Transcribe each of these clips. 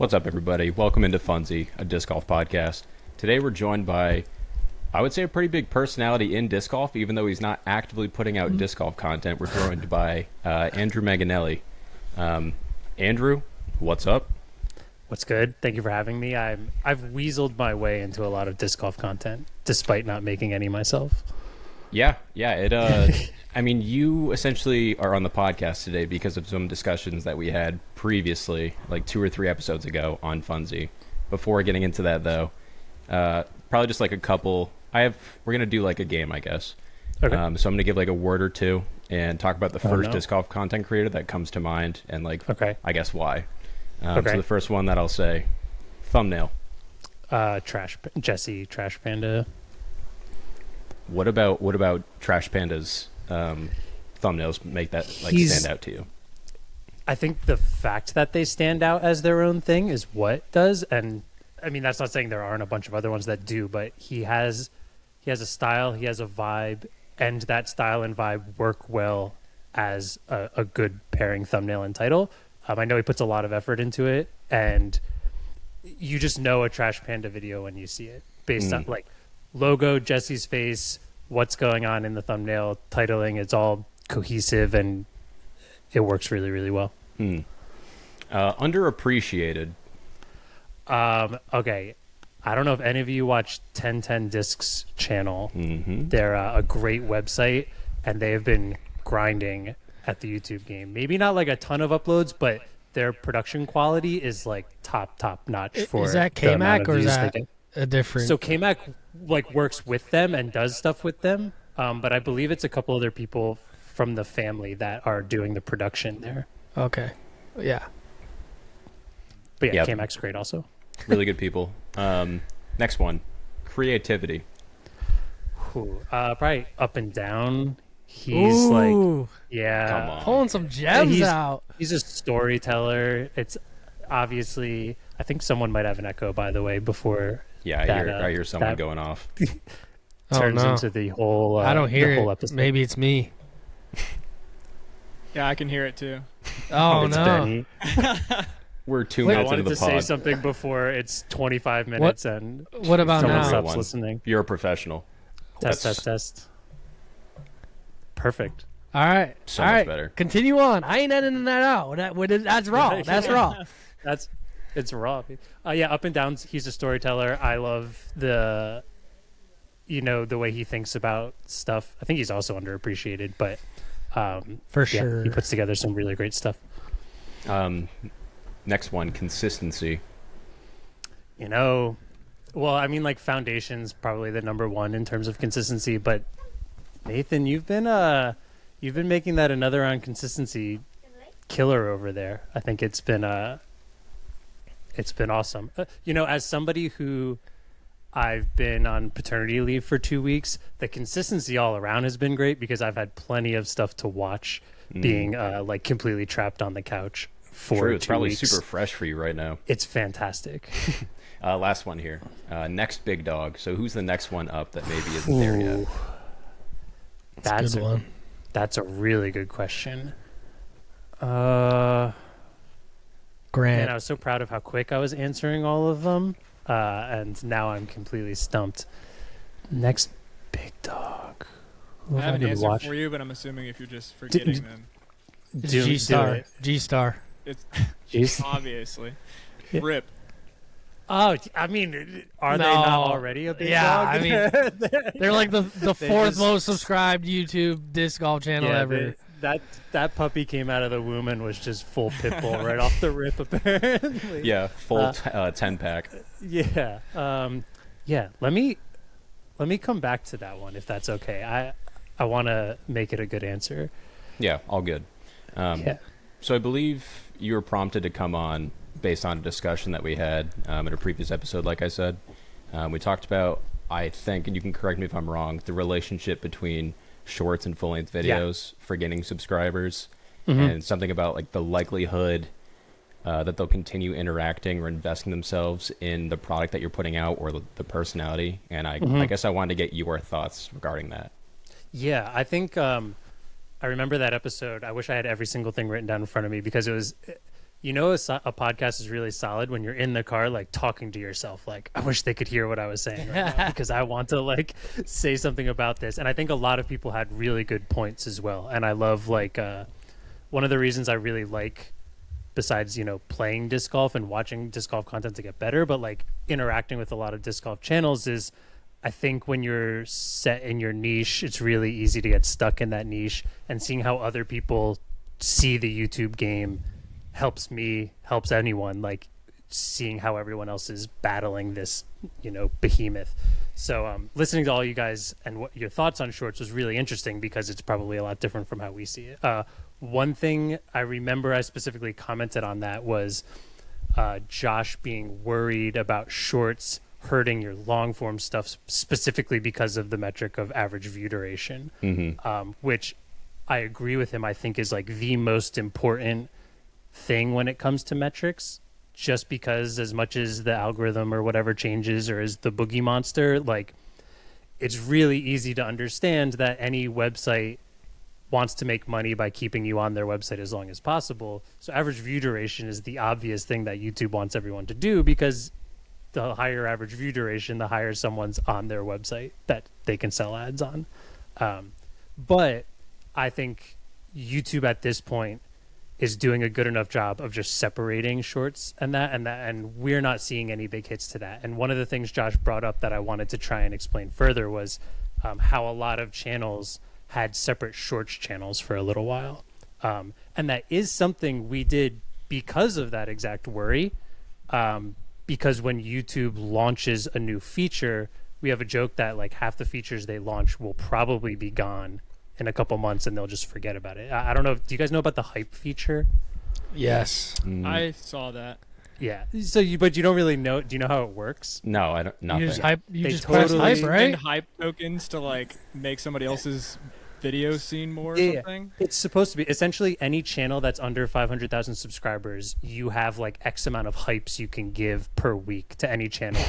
What's up, everybody? Welcome into Funsie, a disc golf podcast. Today we're joined by, I would say, a pretty big personality in disc golf, even though he's not actively putting out disc golf content. We're joined by Andrew Manganelli. Andrew, what's up? What's good? Thank you for having me. I've weaseled my way into a lot of disc golf content, despite not making any myself. Yeah. I mean, you essentially are on the podcast today because of some discussions that we had previously, like 2 or 3 episodes ago on Funsie. Before getting into that, though, probably just like a couple. We're gonna do like a game, I guess. Okay. So I'm gonna give like a word or two and talk about the first disc golf content creator that comes to mind, and like, I guess why. So the first one that I'll say, thumbnail. Jesse Trash Panda. What about Trash Panda's thumbnails make that like stand out to you? I think the fact that they stand out as their own thing is what does. And I mean, that's not saying there aren't a bunch of other ones that do, but he has a style, he has a vibe, and that style and vibe work well as a good pairing thumbnail and title. I know he puts a lot of effort into it, and you just know a Trash Panda video when you see it based on like logo, Jesse's face, what's going on in the thumbnail, titling. It's all cohesive and it works really, really well. Underappreciated. Okay. I don't know if any of you watch 1010 Discs channel. They're a great website, and they have been grinding at the YouTube game. Maybe not like a ton of uploads, but their production quality is like top notch. Is that K-Mac or is that a different? So K-Mac like works with them and does stuff with them, but I believe it's a couple other people from the family that are doing the production there. Okay, yeah. But yeah, K-Mac's great also. Really good people. Next one, creativity. Probably Up and Down. He's Ooh, Come on. pulling some gems out. He's a storyteller. It's obviously, I think someone might have an echo, by the way, before. Yeah, I hear someone going off. Turns into the whole. I don't hear the whole it. Episode. Maybe it's me. Yeah, I can hear it too. Oh It's no! Benny. We're 2 I minutes wanted into to the say pod. something before it's 25 minutes and What about someone now? stops listening. You're a professional. Test. Perfect. All right, So all much right. better. Continue on. I ain't editing that out. That's raw. That's raw. It's raw. Yeah, Up and Downs. He's a storyteller. I love the way he thinks about stuff. I think he's also underappreciated, but For sure. he puts together some really great stuff. Next one, consistency. Well, I mean, like Foundation's probably the number one in terms of consistency, but Nathan, you've been making that another round consistency killer over there. I think it's been awesome. As somebody who I've been on paternity leave for 2 weeks, the consistency all around has been great because I've had plenty of stuff to watch being like completely trapped on the couch for True, it's 2 probably weeks. super fresh for you right now. It's fantastic. Last one here. Next big dog. So who's the next one up that maybe isn't there yet? That's a good one. That's a really good question. Man, Grant. I was so proud of how quick I was answering all of them, and now I'm completely stumped. Next big dog. Who I have an been answer watching? for you, but I'm assuming if you're just forgetting, then G Star. it. G Star. it's Jeez. obviously Yeah. Rip. Oh, I mean, are they No. not already a big Yeah, dog? I mean, They're like the fourth just- most subscribed YouTube disc golf channel ever. That puppy came out of the womb and was just full pit bull right off the rip, apparently. Yeah, full 10-pack. Yeah. Yeah. Let me come back to that one if that's okay. I want to make it a good answer. Yeah, all good. Yeah. So I believe you were prompted to come on based on a discussion that we had in a previous episode, like I said. We talked about, I think, and you can correct me if I'm wrong, the relationship between shorts and full-length videos for gaining subscribers, and something about like the likelihood that they'll continue interacting or investing themselves in the product that you're putting out or the personality. And I guess I wanted to get your thoughts regarding that. Yeah, I think I remember that episode. I wish I had every single thing written down in front of me because A podcast is really solid when you're in the car, like talking to yourself, like, I wish they could hear what I was saying right now because I want to like say something about this. And I think a lot of people had really good points as well. And I love like one of the reasons I really like, besides, playing disc golf and watching disc golf content to get better, but like interacting with a lot of disc golf channels is, I think when you're set in your niche, it's really easy to get stuck in that niche, and seeing how other people see the YouTube game helps me, helps anyone, like seeing how everyone else is battling this, behemoth. So listening to all you guys and what your thoughts on shorts was really interesting because it's probably a lot different from how we see it. One thing I remember I specifically commented on that was Josh being worried about shorts hurting your long form stuff specifically because of the metric of average view duration, which I agree with him. I think is like the most important thing when it comes to metrics, just because as much as the algorithm or whatever changes or is the boogie monster, like it's really easy to understand that any website wants to make money by keeping you on their website as long as possible. So average view duration is the obvious thing that YouTube wants everyone to do, because the higher average view duration, the higher someone's on their website that they can sell ads on. But I think YouTube at this point is doing a good enough job of just separating shorts and we're not seeing any big hits to that. And one of the things Josh brought up that I wanted to try and explain further was how a lot of channels had separate shorts channels for a little while. And that is something we did because of that exact worry. Because when YouTube launches a new feature, we have a joke that like half the features they launch will probably be gone in a couple months and they'll just forget about it. I don't know. Do you guys know about the hype feature? Yes. I saw that. Yeah. So but you don't really know. Do you know how it works? No, I don't. Nothing. You just hype. You They just press totally- hype, right? And hype tokens to like make somebody else's video seen more or Yeah. something. It's supposed to be essentially any channel that's under 500,000 subscribers, you have like X amount of hypes you can give per week to any channel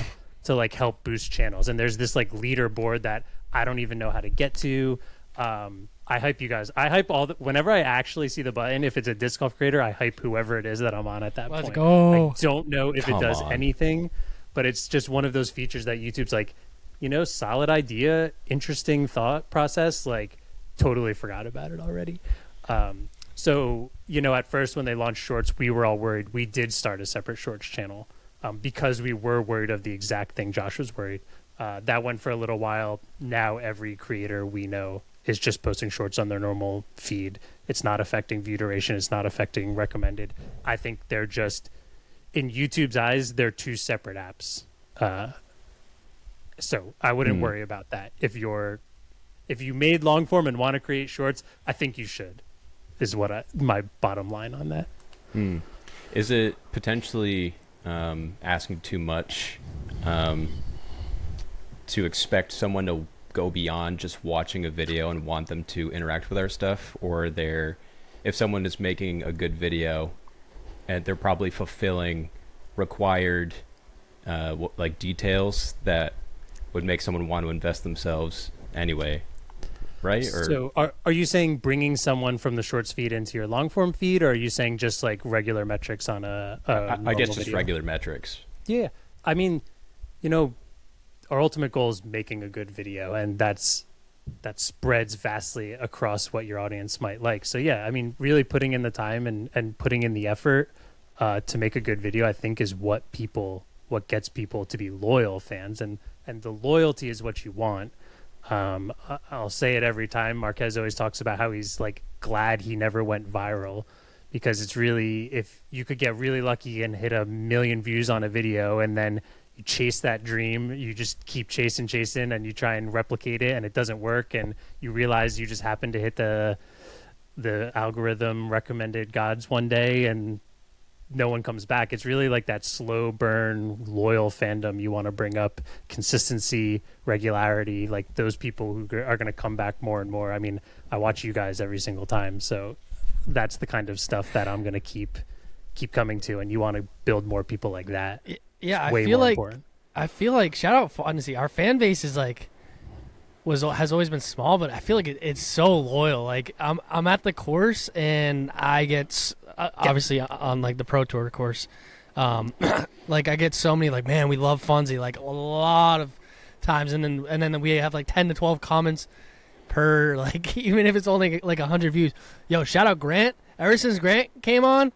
to like help boost channels. And there's this like leaderboard that I don't even know how to get to. I hype you guys. I hype whenever I actually see the button, if it's a disc golf creator, I hype whoever it is that I'm on at that Let's point. go. I don't know if Come it does on. anything, but it's just one of those features that YouTube's like, solid idea, interesting thought process, like totally forgot about it already. So, at first when they launched shorts, we were all worried. We did start a separate shorts channel because we were worried of the exact thing Josh was worried. That went for a little while. Now every creator we know is just posting shorts on their normal feed. It's not affecting view duration. It's not affecting recommended. I think they're just, in YouTube's eyes, they're two separate apps. So I wouldn't worry about that. If you made long form and want to create shorts, I think you should, is my bottom line on that. Is it potentially asking too much to expect someone to go beyond just watching a video and want them to interact with our stuff? Or if someone is making a good video and they're probably fulfilling required like details that would make someone want to invest themselves anyway, right? Or So are you saying bringing someone from the shorts feed into your long form feed, or are you saying just like regular metrics on a I normal guess just video? regular metrics. Yeah. I mean, our ultimate goal is making a good video, and that spreads vastly across what your audience might like. So yeah, I mean, really putting in the time and putting in the effort to make a good video, I think is what gets people to be loyal fans, and the loyalty is what you want. I'll say it every time. Marquez always talks about how he's like glad he never went viral, because it's really, if you could get really lucky and hit 1 million views on a video and then you chase that dream, you just keep chasing and you try and replicate it and it doesn't work, and you realize you just happen to hit the algorithm recommended gods one day and no one comes back. It's really like that slow burn loyal fandom you want to bring up, consistency, regularity, like those people who are going to come back more and more. I mean, I watch you guys every single time, so that's the kind of stuff that I'm going to keep coming to, and you want to build more people like that. Yeah, Way I feel more like important. shout out Funsie. Our fan base is like has always been small, but I feel like it's so loyal. Like I'm at the course and I get obviously on like the Pro Tour course. Like I get so many like, man, we love Funsie, like a lot of times, and then we have like 10 to 12 comments per, like, even if it's only like 100 views. Yo, shout out Grant. Ever since Grant came on,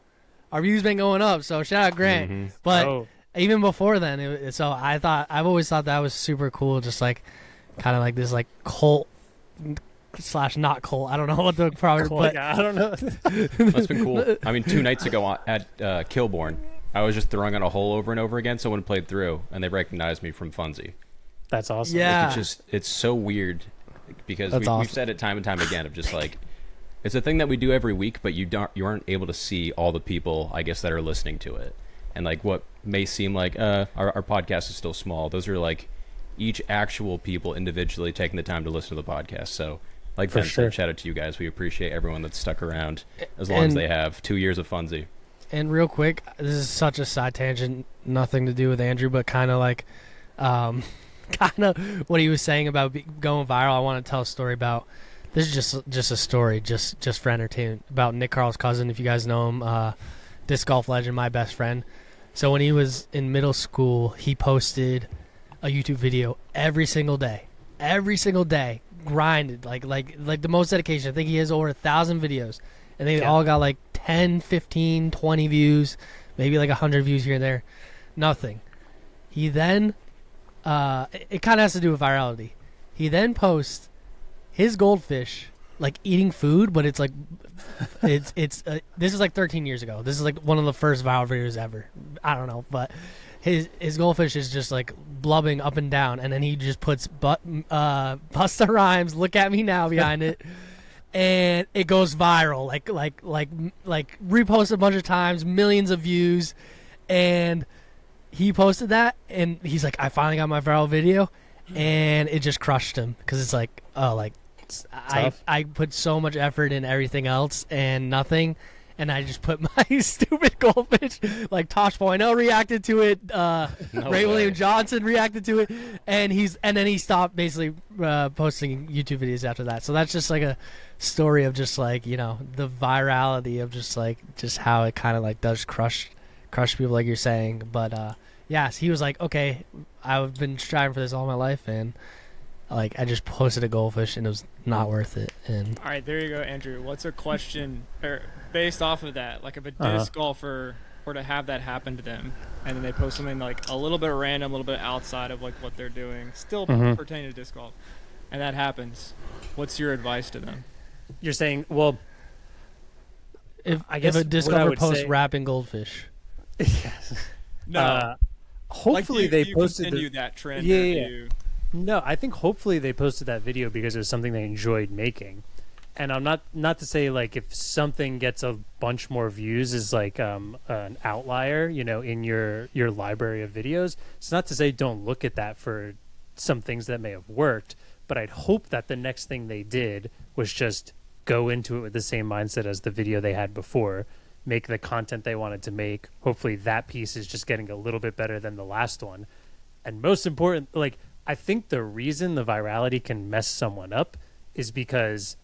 our views been going up. So shout out Grant. Mm-hmm. But even before then, so I've always thought that was super cool. Just like kind of like this like cult / not cult. I don't know what the proper, but I don't know. That's been cool. I mean, 2 nights ago at Kilbourne, I was just throwing on a hole over and over again. Someone played through, and they recognized me from Funsie. That's awesome. Yeah. Like, it's so weird because That's we've said it time and time again of just like, it's a thing that we do every week, but you aren't able to see all the people, I guess, that are listening to it. And like what may seem like our podcast is still small, those are like each actual people individually taking the time to listen to the podcast. So like Ben said, shout out to you guys. We appreciate everyone that's stuck around as long as they have 2 years of Funsie. And real quick, this is such a side tangent, nothing to do with Andrew, but kind of like kind of what he was saying about going viral. I want to tell a story about, this is just a story, just for entertainment, about Nick Carl's cousin, if you guys know him, disc golf legend, my best friend. So when he was in middle school, he posted a YouTube video every single day, grinded like the most dedication. I think he has over 1,000 videos, and they all got like 10, 15, 20 views, maybe like 100 views here and there. Nothing. He then, it kind of has to do with virality. He then posts his goldfish like eating food, but it's like, this is like 13 years ago. This is like one of the first viral videos ever. I don't know, but his goldfish is just like blubbing up and down, and then he just puts Busta Rhymes, "Look at Me Now" behind it. And it goes viral, like reposted a bunch of times, millions of views. And he posted that, and he's like, I finally got my viral video, and it just crushed him, because it's like, oh, like I put so much effort in everything else and nothing, and I just put my stupid goldfish. Like Tosh Point reacted to it, Ray William Johnson reacted to it, and then he stopped basically posting YouTube videos after that. So that's just like a story of just like, you know, the virality of just how it kind of like does crush people, like you're saying. But yes, he was like, okay, I've been striving for this all my life, and like I just posted a goldfish and it was not worth it. And all right, there you go, Andrew. What's a question based off of that? Like if a disc golfer were to have that happen to them, and then they post something like a little bit random, a little bit outside of like what they're doing, still pertaining to disc golf, and that happens, what's your advice to them? You're saying, well, if guess a disc what I golfer would posts say- rapping goldfish, yes. No, Hopefully like, they you posted continue that trend. Yeah, or yeah. do you- No, I think hopefully they posted that video because it was something they enjoyed making. And I'm not to say like if something gets a bunch more views is like an outlier, you know, in your library of videos. It's not to say don't look at that for some things that may have worked, but I'd hope that the next thing they did was just go into it with the same mindset as the video they had before, make the content they wanted to make. Hopefully that piece is just getting a little bit better than the last one. And most important, like, I think the reason the virality can mess someone up is because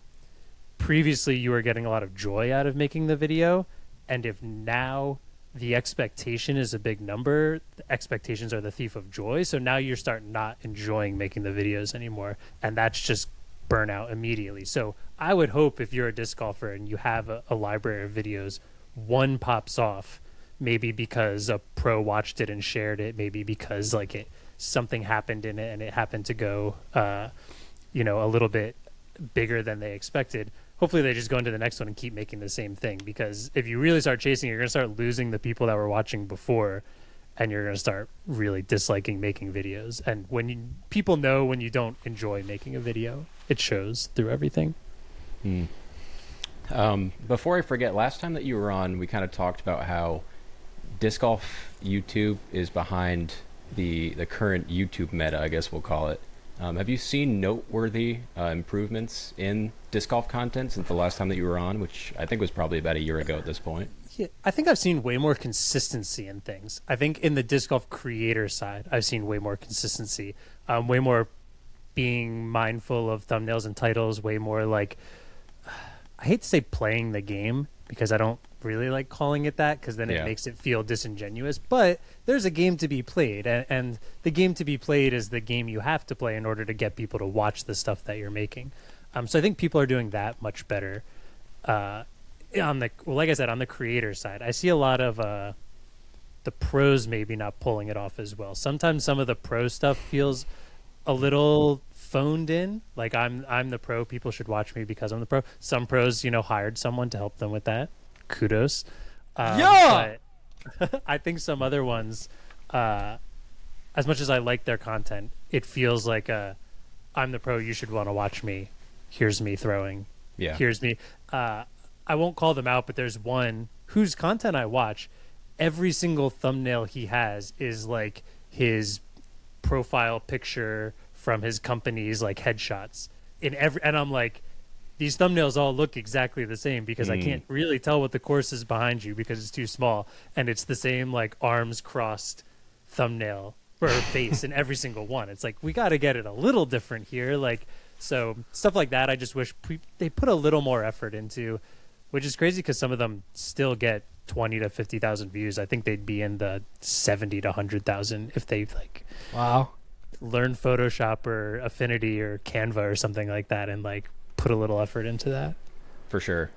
previously you were getting a lot of joy out of making the video, and if now the expectation is a big number, the expectations are the thief of joy, so now you're starting not enjoying making the videos anymore, and that's just burnout immediately. So I would hope if you're a disc golfer and you have a library of videos, one pops off, maybe because a pro watched it and shared it, maybe because like something happened in it and it happened to go a little bit bigger than they expected. Hopefully they just go into the next one and keep making the same thing, because if you really start chasing, you're going to start losing the people that were watching before, and you're going to start really disliking making videos. And when people know when you don't enjoy making a video, it shows through everything. Before I forget, last time that you were on, we kind of talked about how disc golf YouTube is behind the current YouTube meta, I guess we'll call it. Have you seen noteworthy improvements in disc golf content since the last time that you were on, which I think was probably about a year ago at this point? Yeah, I think I've seen way more consistency in things. I think in the disc golf creator side, I've seen way more consistency, way more being mindful of thumbnails and titles, way more like, I hate to say playing the game because I don't really like calling it that because then it Yeah. makes it feel disingenuous. But there's a game to be played, and the game to be played is the game you have to play in order to get people to watch the stuff that you're making. So I think people are doing that much better. Like I said, on the creator side, I see a lot of the pros maybe not pulling it off as well. Sometimes some of the pro stuff feels a little phoned in. Like I'm the pro. People should watch me because I'm the pro. Some pros, hired someone to help them with that. Kudos. Yeah! But I think some other ones, as much as I like their content, it feels like I'm the pro. You should want to watch me. Here's me throwing. Yeah. Here's me. I won't call them out, but there's one whose content I watch. Every single thumbnail he has is like his profile picture from his company's like headshots and I'm like, these thumbnails all look exactly the same because I can't really tell what the course is behind you because it's too small, and it's the same like arms crossed thumbnail or face in every single one. It's like, we got to get it a little different here. Like, so stuff like that I just wish they put a little more effort into, which is crazy because some of them still get 20 to 50,000 views. I think they'd be in the 70 to 100,000 if they like Wow. learn Photoshop or Affinity or Canva or something like that and like put a little effort into that. For sure.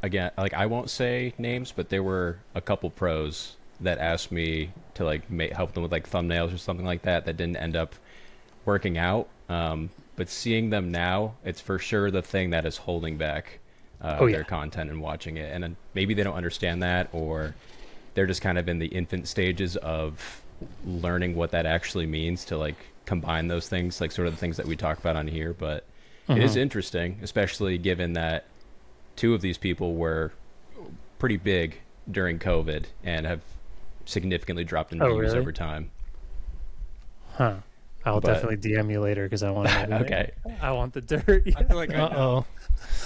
Again, like I won't say names, but there were a couple pros that asked me to like help them with like thumbnails or something like that didn't end up working out. But seeing them now, it's for sure the thing that is holding back their content and watching it. And then maybe they don't understand that, or they're just kind of in the infant stages of learning what that actually means to like combine those things, like sort of the things that we talk about on here. But it is interesting, especially given that two of these people were pretty big during COVID and have significantly dropped in views really? over time. Huh. I'll But- definitely DM you later because I want to. Okay. I want the dirt. I feel like I know. Uh-oh.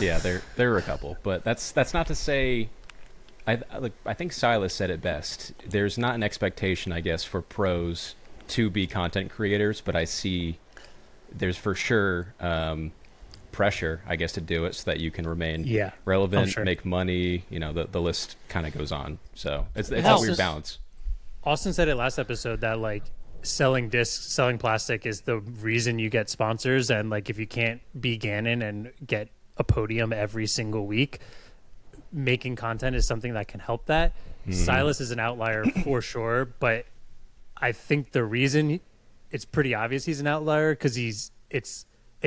Yeah, there were a couple, but that's not to say. I think Silas said it best. There's not an expectation, I guess, for pros to be content creators, but I see there's for sure pressure, I guess, to do it so that you can remain relevant, sure. make money. The list kind of goes on. So it's a Hell, weird balance. Austin said it last episode that like selling discs, selling plastic is the reason you get sponsors, and like if you can't be Gannon and get a podium every single week, making content is something that can help that. Silas is an outlier for sure, but I think the reason it's pretty obvious he's an outlier because it's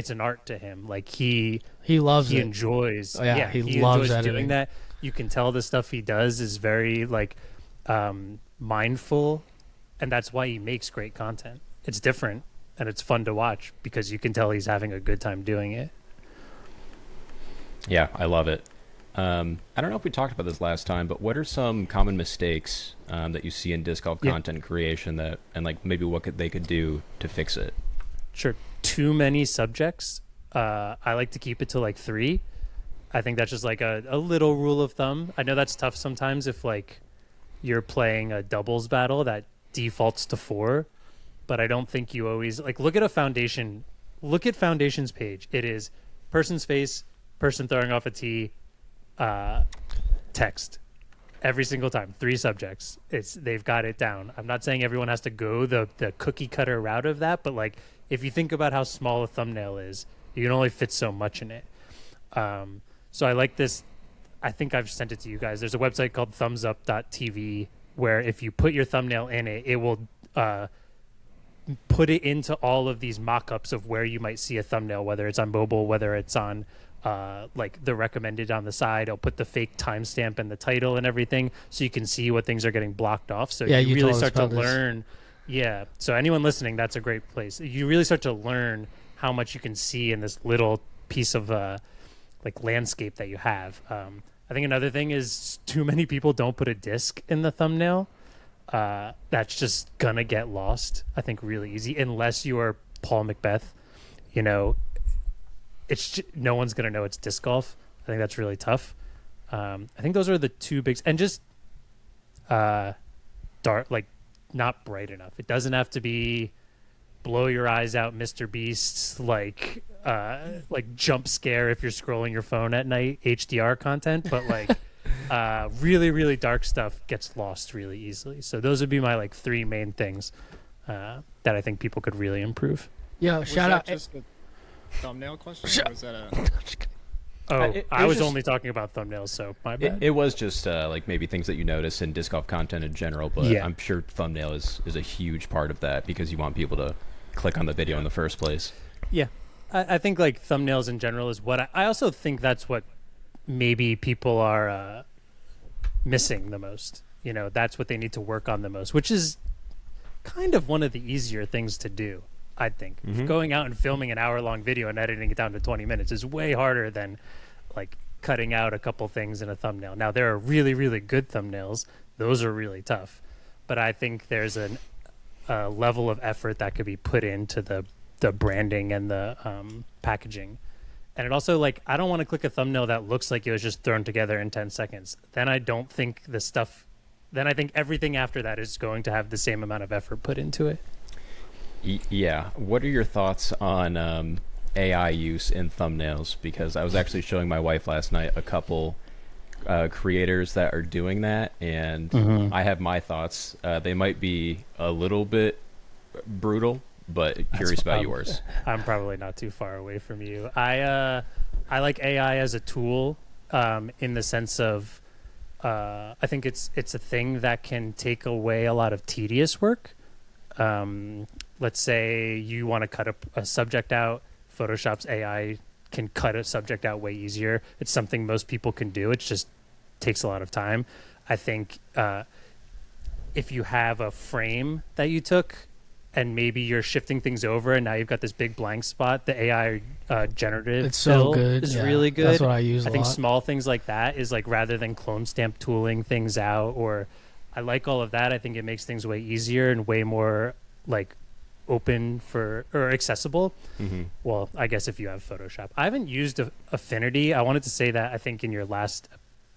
an art to him. Like he loves it. enjoys. Oh, yeah, he enjoys loves editing. doing that. You can tell the stuff he does is very like mindful, and that's why he makes great content. It's different and it's fun to watch because you can tell he's having a good time doing it. Yeah, I love it. I don't know if we talked about this last time, but what are some common mistakes that you see in disc golf content creation and like maybe what they could do to fix it? Sure. Too many subjects. I like to keep it to like 3. I think that's just like a little rule of thumb. I know that's tough sometimes if like you're playing a doubles battle that defaults to 4, but I don't think you always like look at Foundation's page. It is person's face, person throwing off a tee, text every single time. 3 subjects. They've got it down. I'm not saying everyone has to go the cookie cutter route of that, but like if you think about how small a thumbnail is, you can only fit so much in it. So I like this. I think I've sent it to you guys. There's a website called thumbsup.tv where if you put your thumbnail in it, it will put it into all of these mock-ups of where you might see a thumbnail, whether it's on mobile, whether it's on like the recommended on the side. I'll put the fake timestamp and the title and everything so you can see what things are getting blocked off. So you really start to learn. Yeah. So anyone listening, that's a great place. You really start to learn how much you can see in this little piece of like landscape that you have. I think another thing is too many people don't put a disc in the thumbnail. That's just gonna get lost, I think, really easy unless you are Paul Macbeth. No one's gonna know it's disc golf. I think that's really tough. I think those are the 2 big, and just dark, like not bright enough. It doesn't have to be blow your eyes out Mr. Beast like jump scare if you're scrolling your phone at night HDR content, but like Really, really dark stuff gets lost really easily. So those would be my like 3 main things that I think people could really improve. Yo, Was shout that out. just a thumbnail question, or was that a? Oh, it I was was just- only talking about thumbnails, so my It, bad. it was just like maybe things that you notice in disc golf content in general, but Yeah. I'm sure thumbnail is a huge part of that because you want people to click on the video in the first place. I think like thumbnails in general is what I also think that's what maybe people are missing the most. You know, that's what they need to work on the most, which is kind of one of the easier things to do. I think Mhm. going out and filming an hour-long video and editing it down to 20 minutes is way harder than like cutting out a couple things in a thumbnail. Now there are really, really good thumbnails; those are really tough. But I think there's a level of effort that could be put into the branding and the packaging. And it also, like, I don't want to click a thumbnail that looks like it was just thrown together in 10 seconds. Then I don't think then I think everything after that is going to have the same amount of effort put into it. Yeah. What are your thoughts on AI use in thumbnails? Because I was actually showing my wife last night a couple creators that are doing that, and I have my thoughts. They might be a little bit brutal, but curious about yours. I'm probably not too far away from you. I like AI as a tool in the sense of I think it's a thing that can take away a lot of tedious work. Let's say you want to cut a subject out. Photoshop's AI can cut a subject out way easier. It's something most people can do. It just takes a lot of time. I think if you have a frame that you took and maybe you're shifting things over and now you've got this big blank spot, the AI generative It's so fill good. is Yeah, really good. That's what I use. I a think lot. small things like that is like rather than clone stamp tooling things out, or I like all of that. I think it makes things way easier and way more like open for or accessible. Mm-hmm. Well, I guess if you have Photoshop. I haven't used Affinity. I wanted to say that I think in your last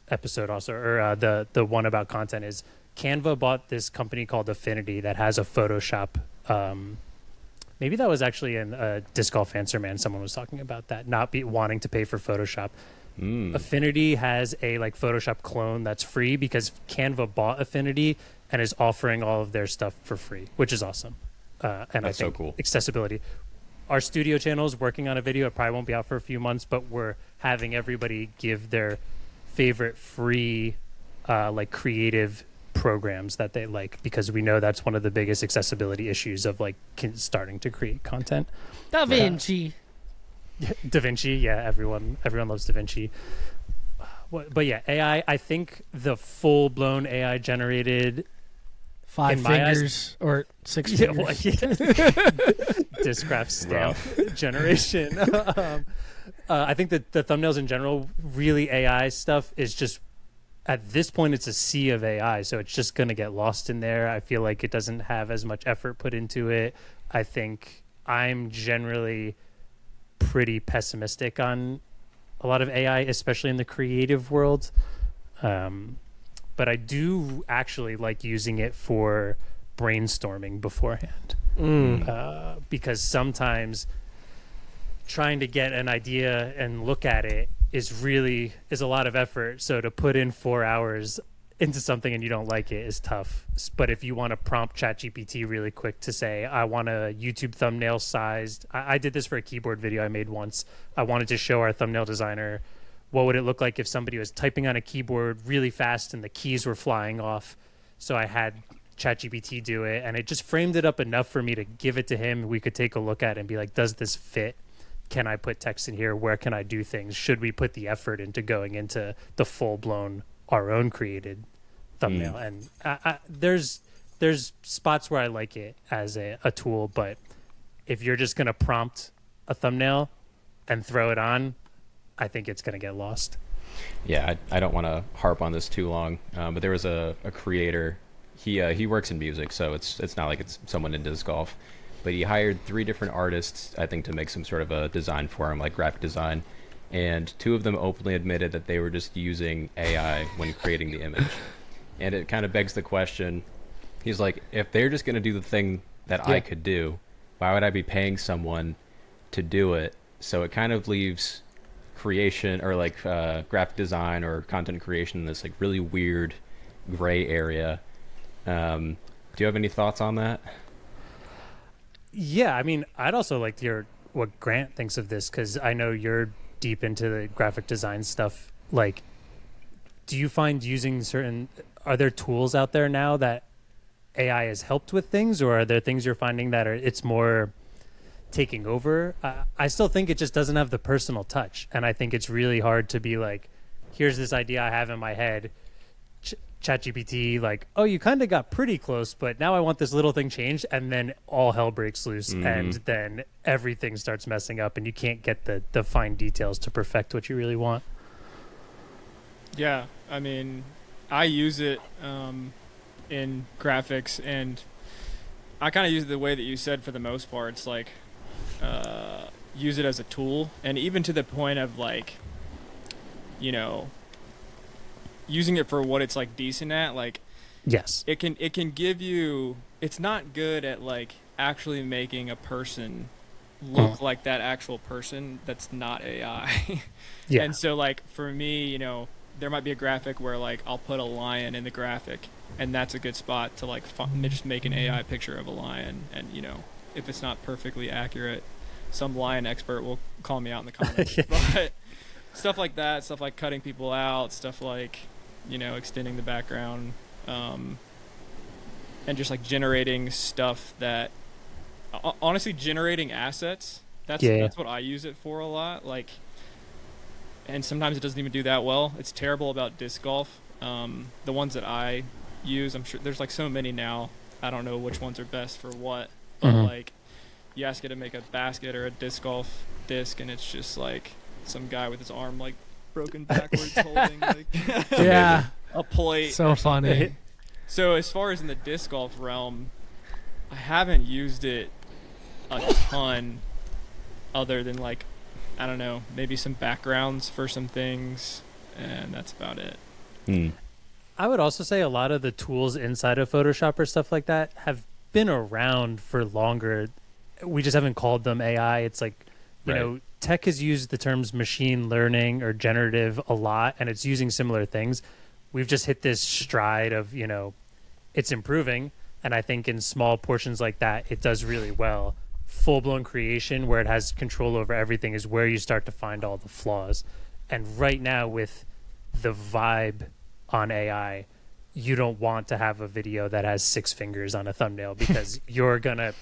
episode also, or the one about content is Canva bought this company called Affinity that has a Photoshop. Maybe that was actually in Disc Golf Answer Man. Someone was talking about that, not be wanting to pay for Photoshop. Affinity has a like Photoshop clone that's free because Canva bought Affinity and is offering all of their stuff for free, which is awesome. And That's I so think cool. accessibility. Our studio channel is working on a video. It probably won't be out for a few months, but we're having everybody give their favorite free, like creative programs that they like, because we know that's one of the biggest accessibility issues of like starting to create content. Da Vinci. DaVinci, yeah, everyone loves DaVinci. But yeah, AI. I think the full blown AI generated 5 in my eyes- fingers or 6 yeah, fingers. well, yeah. Discraft stamp generation. I think that the thumbnails in general, really AI stuff is just at this point it's a sea of AI, so it's just going to get lost in there. I feel like it doesn't have as much effort put into it. I think I'm generally pretty pessimistic on a lot of AI, especially in the creative world. But I do actually like using it for brainstorming beforehand, because sometimes trying to get an idea and look at it is a lot of effort. So to put in 4 hours into something and you don't like it is tough. But if you want to prompt ChatGPT really quick to say, I want a YouTube thumbnail sized, I did this for a keyboard video I made once. I wanted to show our thumbnail designer what would it look like if somebody was typing on a keyboard really fast and the keys were flying off. So I had ChatGPT do it, and it just framed it up enough for me to give it to him. We could take a look at it and be like, does this fit? Can I put text in here? Where can I do things? Should we put the effort into going into the full-blown, our own created thumbnail? And there's spots where I like it as a tool, but if you're just going to prompt a thumbnail and throw it on, I think it's going to get lost. Yeah, I don't want to harp on this too long, but there was a creator. He works in music, so it's not like it's someone in disc golf. But he hired 3 different artists, I think, to make some sort of a design for him, like graphic design. And 2 of them openly admitted that they were just using AI when creating the image. And it kind of begs the question, he's like, if they're just going to do the thing that I could do, why would I be paying someone to do it? So it kind of leaves creation or like graphic design or content creation in this like really weird gray area. Do you have any thoughts on that? Yeah, I mean, I'd also like to hear what Grant thinks of this, because I know you're deep into the graphic design stuff. Like, do you find using are there tools out there now that AI has helped with things, or are there things you're finding that it's more taking over? I still think it just doesn't have the personal touch, and I think it's really hard to be like, here's this idea I have in my head, ChatGPT, like, oh, you kind of got pretty close, but now I want this little thing changed, and then all hell breaks loose, and then everything starts messing up, and you can't get the fine details to perfect what you really want. Yeah, I mean, I use it in graphics, and I kind of use it the way that you said for the most part. It's like use it as a tool, and even to the point of like, you know, using it for what it's like decent at. Like, yes, it can give you. It's not good at like actually making a person look like that actual person that's not AI. yeah. And so like for me, you know, there might be a graphic where like I'll put a lion in the graphic, and that's a good spot to like just make an AI picture of a lion. And you know, if it's not perfectly accurate, some lion expert will call me out in the comments. But stuff like that, stuff like cutting people out, stuff like, you know, extending the background, and just like generating stuff that honestly generating assets. That's what I use it for a lot. Like, and sometimes it doesn't even do that well. It's terrible about disc golf. The ones that I use, I'm sure there's like so many now. I don't know which ones are best for what, but like you ask it to make a basket or a disc golf disc, and it's just like some guy with his arm like broken backwards holding like Yeah, a plate. so funny. So as far as in the disc golf realm, I haven't used it a ton, other than like, I don't know, maybe some backgrounds for some things, and that's about it. I would also say a lot of the tools inside of Photoshop or stuff like that have been around for longer. We just haven't called them AI. It's like, you know, tech has used the terms machine learning or generative a lot, and it's using similar things. We've just hit this stride of, you know, it's improving, and I think in small portions like that, it does really well. Full-blown creation where it has control over everything is where you start to find all the flaws. And right now with the vibe on AI, you don't want to have a video that has 6 fingers on a thumbnail, because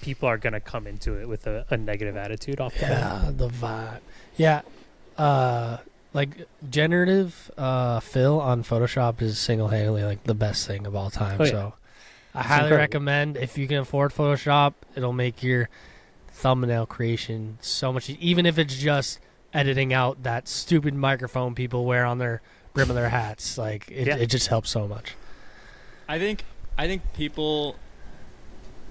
people are gonna come into it with a negative attitude off the bat. Yeah, the vibe. Yeah, like generative fill on Photoshop is single-handedly like the best thing of all time. Oh, yeah. So I highly recommend, if you can afford Photoshop, it'll make your thumbnail creation so much, even if it's just editing out that stupid microphone people wear on their brim of their hats. Like it just helps so much. I think people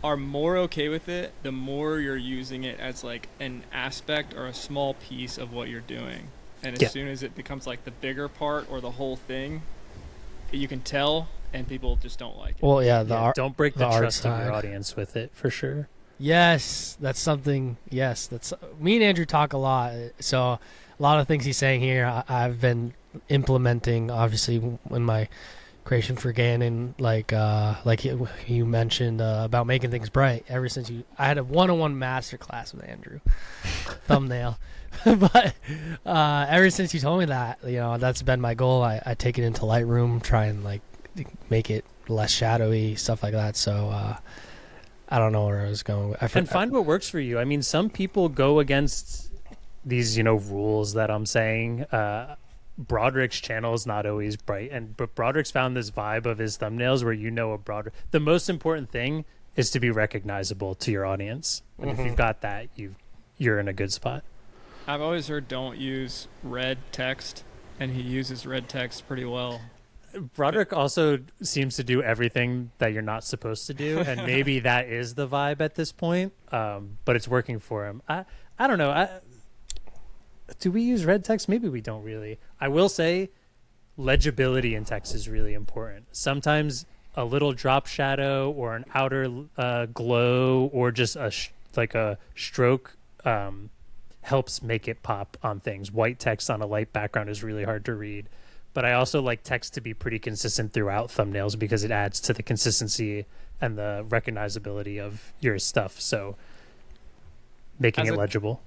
are more okay with it the more you're using it as like an aspect or a small piece of what you're doing. And as soon as it becomes like the bigger part or the whole thing, you can tell, and people just don't like it. Well, yeah, don't break the trust of side. your audience with it, for sure. Yes, that's something. Yes, that's me and Andrew talk a lot. So a lot of things he's saying here, I've been implementing, obviously, in my creation for Gannon, like you mentioned about making things bright. Ever since I had a one-on-one master class with Andrew, thumbnail. But ever since you told me that, you know, that's been my goal. I take it into Lightroom, try and like make it less shadowy, stuff like that. So I don't know where I was going. And find what works for you. I mean, some people go against these, you know, rules that I'm saying. Broderick's channel is not always bright, but Broderick's found this vibe of his thumbnails where, you know, the most important thing is to be recognizable to your audience. And if you've got that, you're in a good spot. I've always heard don't use red text, and he uses red text pretty well. Broderick also seems to do everything that you're not supposed to do, and maybe that is the vibe at this point, but it's working for him. I don't know. Do we use red text? Maybe we don't really. I will say legibility in text is really important. Sometimes a little drop shadow or an outer glow or just like a stroke helps make it pop on things. White text on a light background is really hard to read. But I also like text to be pretty consistent throughout thumbnails because it adds to the consistency and the recognizability of your stuff. So making it legible.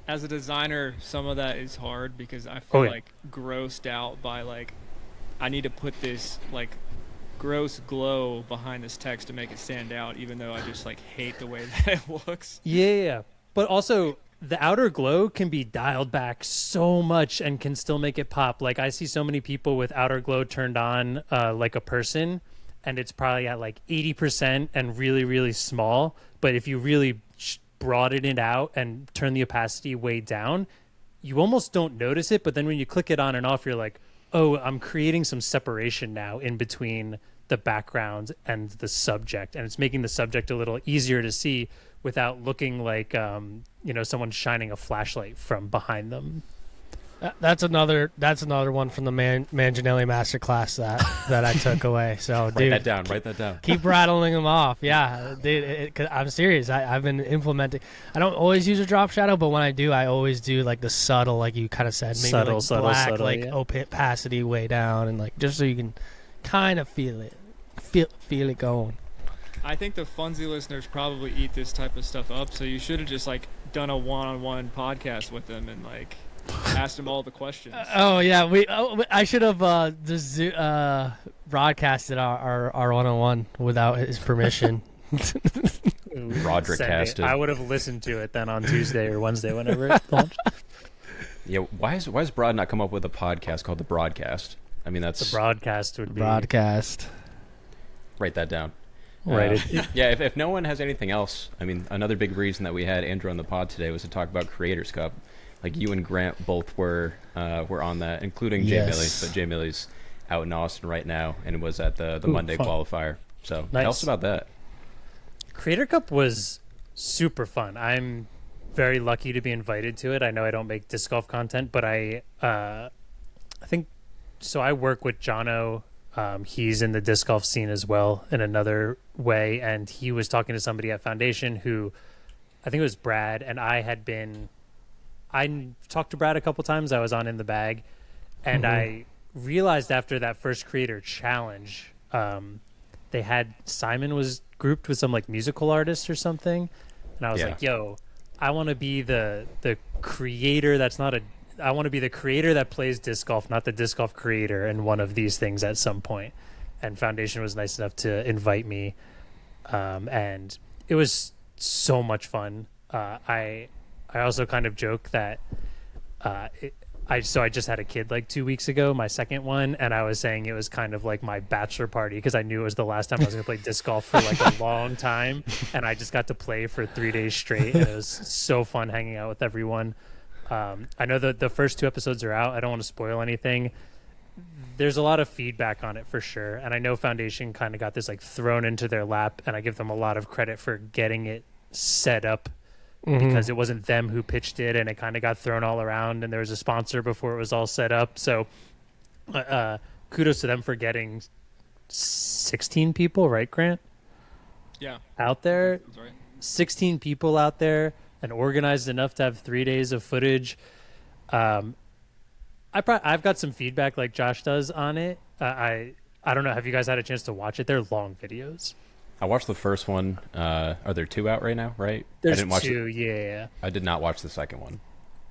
As a designer, some of that is hard because I feel like grossed out by like, I need to put this like gross glow behind this text to make it stand out, even though I just like hate the way that it looks. Yeah. But also the outer glow can be dialed back so much and can still make it pop. Like I see so many people with outer glow turned on like a person, and it's probably at like 80% and really, really small. But if you really broaden it out and turn the opacity way down, you almost don't notice it. But then when you click it on and off, you're like, oh, I'm creating some separation now in between the background and the subject. And it's making the subject a little easier to see without looking like, someone shining a flashlight from behind them. That's another one from the Manganelli masterclass that I took away. So write that down. Keep rattling them off. Yeah, dude, 'cause I'm serious. I've been implementing. I don't always use a drop shadow, but when I do, I always do like the subtle, like you kind of said, maybe subtle, black, like yeah. opacity way down, and like just so you can kind of feel it going. I think the Funsie listeners probably eat this type of stuff up, so you should have just like done a one-on-one podcast with them and like asked them all the questions. I should have broadcasted our one-on-one without his permission. Roderick casted. I would have listened to it then on Tuesday or Wednesday, whenever it launched. Yeah, why is Broad not come up with a podcast called The Broadcast? I mean, that's the broadcast would be broadcast. Write that down. Right. Yeah, if no one has anything else, I mean, another big reason that we had Andrew on the pod today was to talk about Creators Cup. Like you and Grant both were on that, including Jay Milley. But Jay Milley's out in Austin right now and was at the Monday fun. qualifier. So Nice. tell us about that. Creator Cup was super fun. I'm very lucky to be invited to it. I know I don't make disc golf content, but I think so. I work with Jono. He's in the disc golf scene as well in another way, and he was talking to somebody at Foundation who, I think it was Brad, and I talked to Brad a couple times. I was on In the Bag, and I realized after that first creator challenge, they had Simon was grouped with some like musical artist or something, and I was like, yo, I want to be the creator I want to be the creator that plays disc golf, not the disc golf creator in one of these things at some point. And Foundation was nice enough to invite me, and it was so much fun. I also kind of joke that I just had a kid like 2 weeks ago, my second one, and I was saying it was kind of like my bachelor party because I knew it was the last time I was going to play disc golf for like a long time, and I just got to play for 3 days straight, and it was so fun hanging out with everyone. I know that the first 2 episodes are out. I don't want to spoil anything. There's a lot of feedback on it for sure, and I know Foundation kind of got this like thrown into their lap, and I give them a lot of credit for getting it set up because it wasn't them who pitched it, and it kind of got thrown all around, and there was a sponsor before it was all set up. So kudos to them for getting 16 people, right, Grant? Yeah. Out there. That's right. 16 people out there and organized enough to have 3 days of footage. I've got some feedback like Josh does on it. I don't know. Have you guys had a chance to watch it? They're long videos. I watched the first one. Are there 2 out right now, right? There's I didn't watch 2, yeah. I did not watch the second one.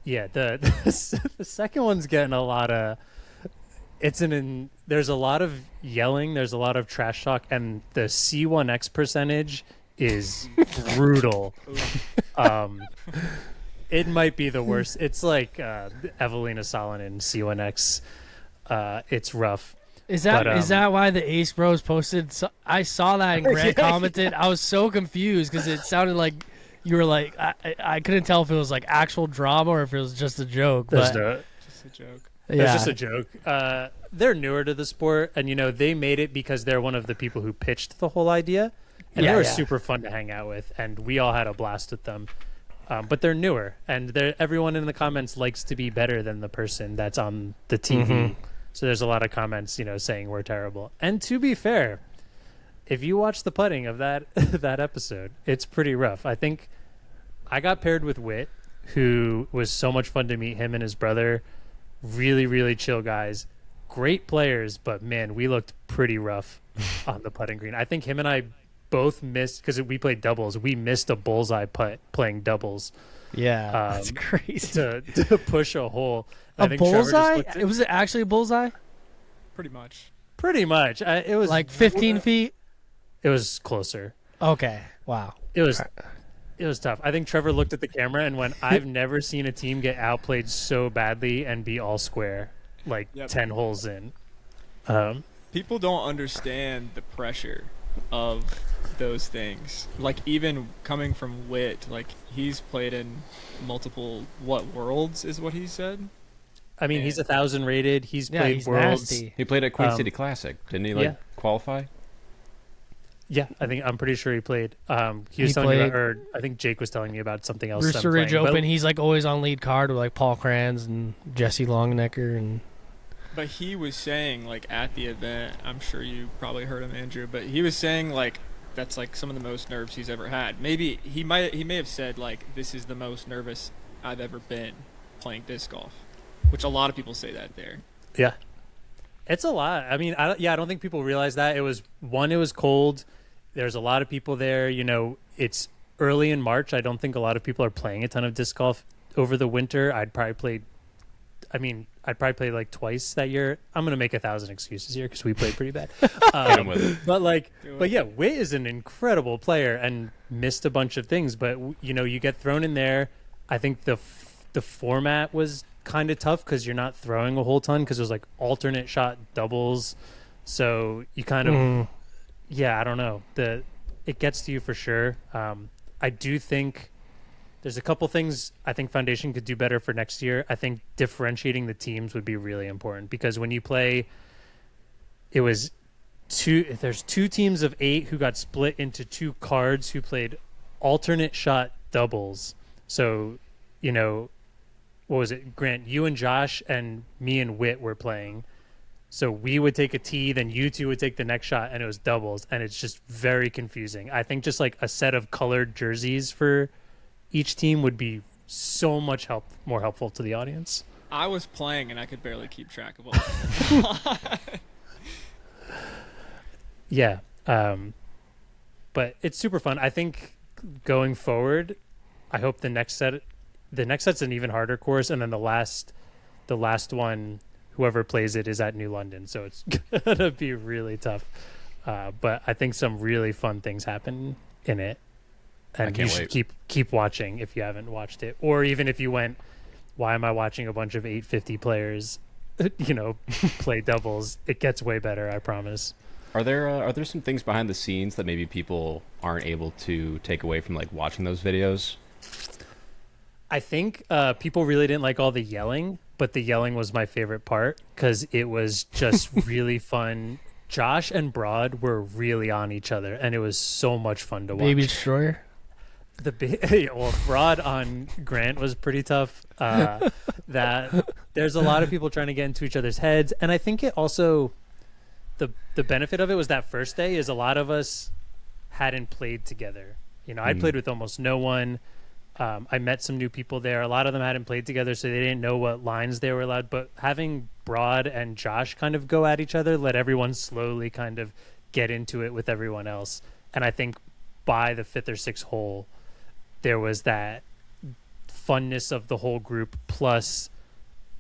Yeah, the second one's getting a lot of... There's a lot of yelling. There's a lot of trash talk. And the C1X percentage is brutal. It might be the worst. It's like Evelina Salonen C1X. It's rough. Is that why the Ace Bros posted? I saw that and Grant commented. I was so confused because it sounded like you were like I couldn't tell if it was like actual drama or if it was just a joke. Just a joke. Yeah. It's just a joke. They're newer to the sport, and they made it because they're one of the people who pitched the whole idea, and they were super fun to hang out with, and we all had a blast with them. But they're newer, and everyone in the comments likes to be better than the person that's on the TV. So there's a lot of comments, saying we're terrible. And to be fair, if you watch the putting of that that episode, it's pretty rough. I think I got paired with Whit, who was so much fun to meet. Him and his brother, really, really chill guys, great players, but man, we looked pretty rough on the putting green. I think him and I both missed, because we played doubles. We missed a bullseye putt playing doubles. Yeah, that's crazy. To push a hole. A bullseye? Was it actually a bullseye? Pretty much. Pretty much. It was like 15 feet. It was closer. Okay. Wow. It was tough. I think Trevor looked at the camera and went, I've never seen a team get outplayed so badly and be all square, like 10 holes in. People don't understand the pressure of those things. Like, even coming from Wit, like, he's played in multiple, worlds is what he said? I mean, he's 1,000 rated. He's played he's worlds. nasty. He played at Queen City Classic, didn't he? Qualify? Yeah, I'm pretty sure he played. He was telling me about, or I think Jake was telling me about something else. Rooster Ridge Open. He's like always on lead card with like Paul Kranz and Jesse Longnecker and. But he was saying, like, at the event, I'm sure you probably heard him, Andrew, but he was saying, like, that's like some of the most nerves he's ever had. Maybe he may have said, like, this is the most nervous I've ever been playing disc golf, which a lot of people say that there. Yeah, it's a lot. I mean, I don't think people realize that. It was cold. There's a lot of people there. You know, it's early in March. I don't think a lot of people are playing a ton of disc golf over the winter. I'd probably play like twice that year. I'm going to make 1,000 excuses here because we played pretty bad. But yeah, Witt is an incredible player and missed a bunch of things. But, you know, you get thrown in there. I think the format was kind of tough because you're not throwing a whole ton because there's like alternate shot doubles. So you kind of, I don't know. It gets to you for sure. I do think there's a couple things I think Foundation could do better for next year. I think differentiating the teams would be really important because when you play, there's 2 teams of 8 who got split into 2 cards who played alternate shot doubles. So, you know, what was it? Grant, you and Josh and me and Witt were playing. So we would take a tee, then you two would take the next shot, and it was doubles. And it's just very confusing. I think just like a set of colored jerseys for each team would be so much more helpful to the audience. I was playing and I could barely keep track of what. Yeah, but it's super fun. I think going forward, I hope the next set's an even harder course, and then the last one, whoever plays it is at New London, so it's gonna be really tough. But I think some really fun things happen in it. And you should keep watching if you haven't watched it, or even if you went, why am I watching a bunch of 850 players, you know, play doubles? It gets way better, I promise. Are there some things behind the scenes that maybe people aren't able to take away from like watching those videos? I think people really didn't like all the yelling, but the yelling was my favorite part because it was just really fun. Josh and Broad were really on each other, and it was so much fun to watch. Baby Destroyer. Broad on Grant was pretty tough. That there's a lot of people trying to get into each other's heads, and I think it also the benefit of it was that first day is a lot of us hadn't played together. You know, I'd played with almost no one. I met some new people there. A lot of them hadn't played together, so they didn't know what lines they were allowed. But having Broad and Josh kind of go at each other let everyone slowly kind of get into it with everyone else. And I think by the 5th or 6th hole, there was that funness of the whole group plus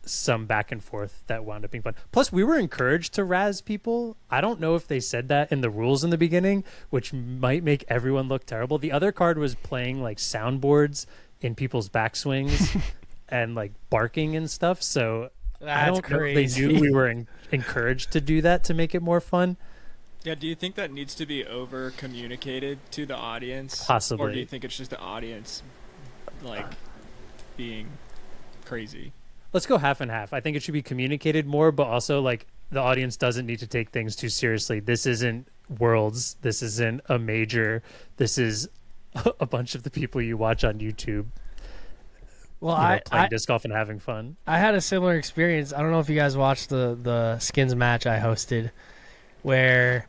some back and forth that wound up being fun. Plus, we were encouraged to razz people. I don't know if they said that in the rules in the beginning, which might make everyone look terrible. The other card was playing like soundboards in people's backswings and like barking and stuff. So I don't know if they knew we were encouraged to do that to make it more fun. Yeah, do you think that needs to be over communicated to the audience? Possibly. Or do you think it's just the audience like being crazy? Let's go half and half. I think it should be communicated more, but also like the audience doesn't need to take things too seriously. This isn't Worlds. This isn't a major. This is a bunch of the people you watch on YouTube. Well, playing disc golf and having fun. I had a similar experience. I don't know if you guys watched the skins match I hosted, where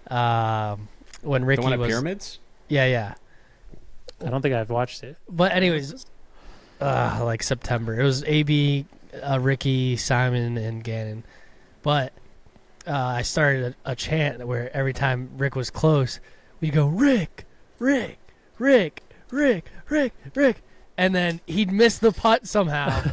when Ricky the one at was Pyramids. Yeah. I don't think I've watched it. But anyways, like September. It was AB, Ricky, Simon, and Gannon. But I started a chant where every time Rick was close, we'd go, Rick, Rick, Rick, Rick, Rick, Rick. And then he'd miss the putt somehow.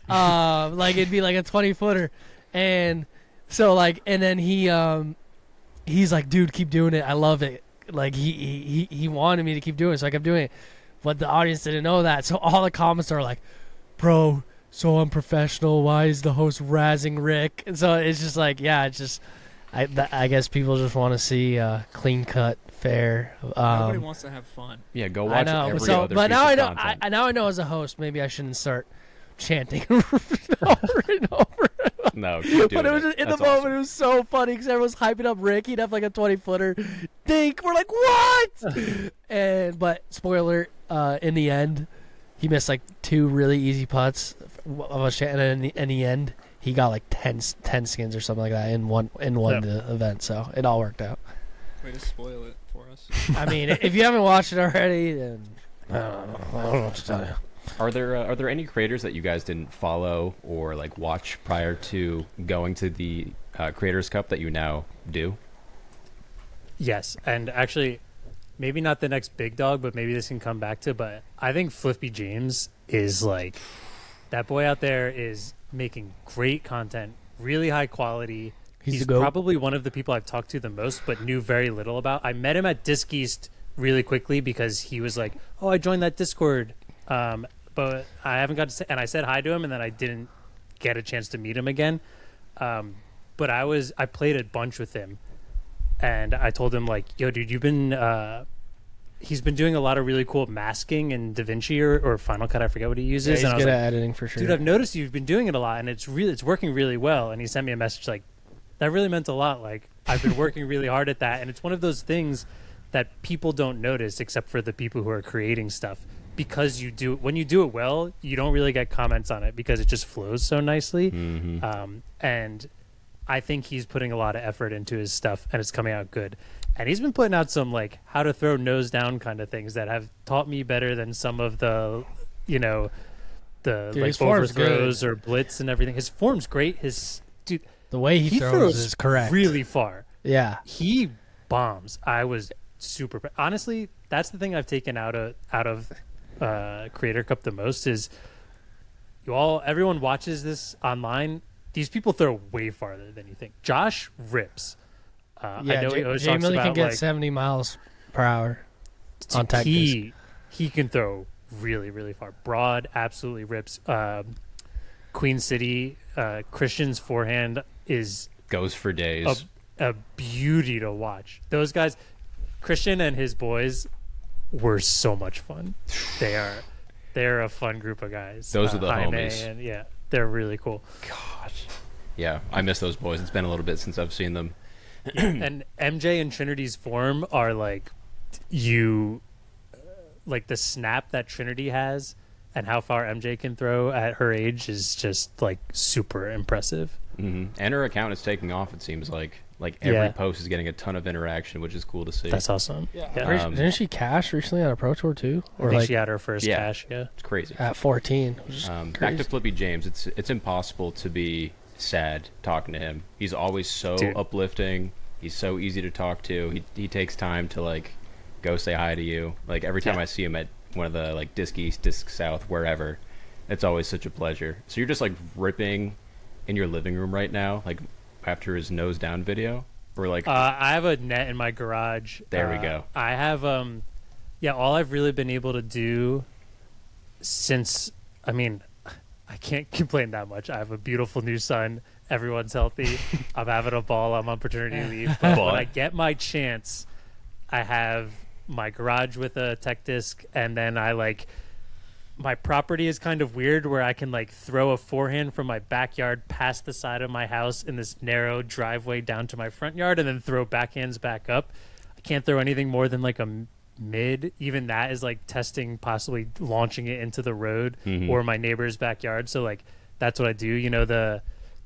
Like it'd be like a 20-footer. And so like, and then he's like, dude, keep doing it. I love it. Like he wanted me to keep doing it, so I kept doing it. But the audience didn't know that. So all the comments are like, bro, so unprofessional. Why is the host razzing Rick? And so it's just like, yeah, it's just, I guess people just want to see clean cut, fair. Nobody wants to have fun. Yeah, go watch I know. every So, other but piece now of I know. content. Now I know as a host, maybe I shouldn't start chanting over and over. No, keep doing But it was just, in the That's moment, awesome. it was so funny because everyone's hyping up Rick. He'd have like a 20-footer. Dink. We're like, what? But spoiler, in the end, he missed like 2 really easy putts. And in the end, he got like 10 skins or something like that and won the event. So it all worked out. Way to spoil it for us. I mean, if you haven't watched it already, then I don't know what to tell you. Are there any creators that you guys didn't follow or like watch prior to going to the Creators Cup that you now do? Yes, and actually, maybe not the next big dog, but maybe this can come back to. But I think Flippy James is like, that boy out there is making great content, really high quality. He's the GOAT. probably one of the people I've talked to the most, but knew very little about. I met him at Disc East really quickly because he was like, "Oh, I joined that Discord," but I haven't got to say. And I said hi to him, and then I didn't get a chance to meet him again. But I played a bunch with him, and I told him like, "Yo, dude, he's been doing a lot of really cool masking in DaVinci or Final Cut. I forget what he Yeah, uses." he's and I was good like, at editing for sure. dude, I've noticed you've been doing it a lot, and it's working really well. And he sent me a message like, that really meant a lot. Like, I've been working really hard at that, and it's one of those things that people don't notice except for the people who are creating stuff. Because when you do it well, you don't really get comments on it because it just flows so nicely. Mm-hmm. And I think he's putting a lot of effort into his stuff, and it's coming out good. And he's been putting out some like how to throw nose down kind of things that have taught me better than some of the, the Dude, like his form's overthrows good. or blitz and everything. His form's great. The way he throws is correct. Really far. Yeah. He bombs. I was super. Honestly, that's the thing I've taken out of Creator Cup the most is everyone watches this online. These people throw way farther than you think. Josh rips. I know he always Jay talks Millie about can get like 70 miles per hour on tech disc. he can throw really, really far. Broad absolutely rips. Queen City, Christian's forehand Goes for days. a beauty to watch. Those guys, Christian and his boys, were so much fun. They're a fun group of guys. Those are the Jaime homies. And, yeah, they're really cool. Gosh. Yeah, I miss those boys. It's been a little bit since I've seen them. And MJ and Trinity's form are like the snap that Trinity has and how far MJ can throw at her age is just like super impressive. Mm-hmm. And her account is taking off. It seems like every Yeah. post is getting a ton of interaction, which is cool to see. That's awesome. Yeah. Didn't she cash recently on a Pro Tour too? I Or think like she had her first Yeah. cash. Yeah. It's crazy. at 14? Which is Back crazy. to Flippy James. It's impossible to be sad talking to him. He's always so Dude. uplifting. He's so easy to talk to. He takes time to like go say hi to you. Like every time Yeah. I see him at one of the like Disc East, Disc South, wherever, it's always such a pleasure. So you're just like ripping in your living room right now, like after his nose down video, or like I have a net in my garage. There we go. I have all I've really been able to do since I can't complain that much. I have a beautiful new son. Everyone's healthy. I'm having a ball. I'm on paternity leave. But when I get my chance, I have my garage with a tech disc, and then my property is kind of weird where I can like throw a forehand from my backyard past the side of my house in this narrow driveway down to my front yard and then throw backhands back up. I can't throw anything more than like a mid. Even that is like testing, possibly launching it into the road or my neighbor's backyard. So like that's what I do.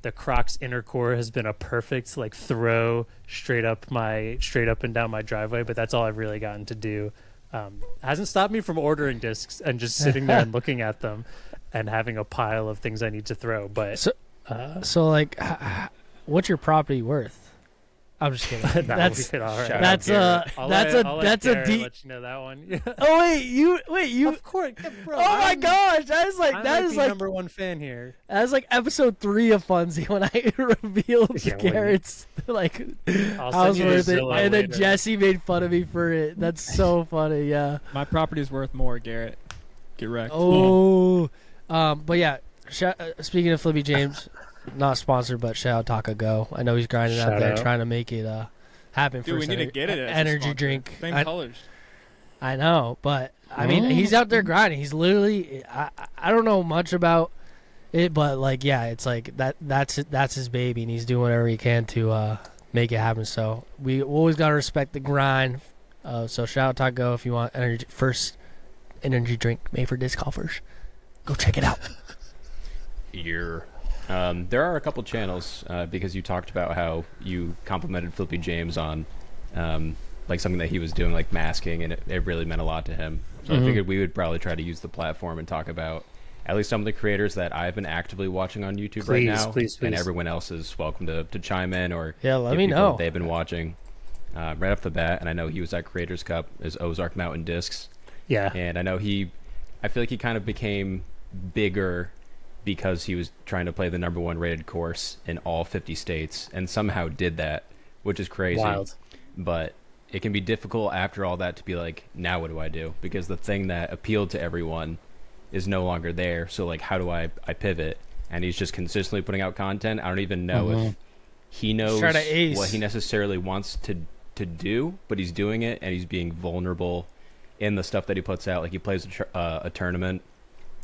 The Crocs inner core has been a perfect like throw straight up and down my driveway, but that's all I've really gotten to do. Hasn't stopped me from ordering discs and just sitting there and looking at them and having a pile of things I need to throw. But So like, what's your property worth? I'm just kidding. no, That's all right. that's I'll let a Garrett deep. let you know that one. Oh wait, you. Of course, bro. Oh my gosh, that is like I'm the number one fan here. that is like episode 3 of Funsie when I revealed Yeah, when Garrett's like I'll house send you worth the it, Zillow and then later. Jesse made fun of me for it. That's so funny. Yeah. My property's worth more, Garrett. Get wrecked. Oh. But yeah. Speaking of Flippy James, not sponsored, but shout out Taco Go. I know he's grinding out Shout there out. trying to make it happen Dude, for we us. need to get it as a energy sponsor. drink. Same colors. I know, but I mean, he's out there grinding. He's literally, I don't know much about it, but like, yeah, it's like that's his baby, and he's doing whatever he can to make it happen. So we always gotta respect the grind. So shout out Taco if you want first energy drink made for disc golfers. Go check it out. There are a couple channels because you talked about how you complimented Flippy James on like something that he was doing, like masking, and it really meant a lot to him. So I figured we would probably try to use the platform and talk about at least some of the creators that I've been actively watching on YouTube right now. Please. And everyone else is welcome to chime in or Let give me people know. what they've been watching. Right off the bat, and I know he was at Creators Cup as Ozark Mountain Discs. Yeah. And I know I feel like he kind of became bigger because he was trying to play the number 1 rated course in all 50 states and somehow did that, which is crazy. Wild. But it can be difficult after all that to be like, now what do I do? Because the thing that appealed to everyone is no longer there. So like, how do I pivot? And he's just consistently putting out content. I don't even know if he knows Try to ace. what he necessarily wants to do, but he's doing it, and he's being vulnerable in the stuff that he puts out. Like, he plays a tournament,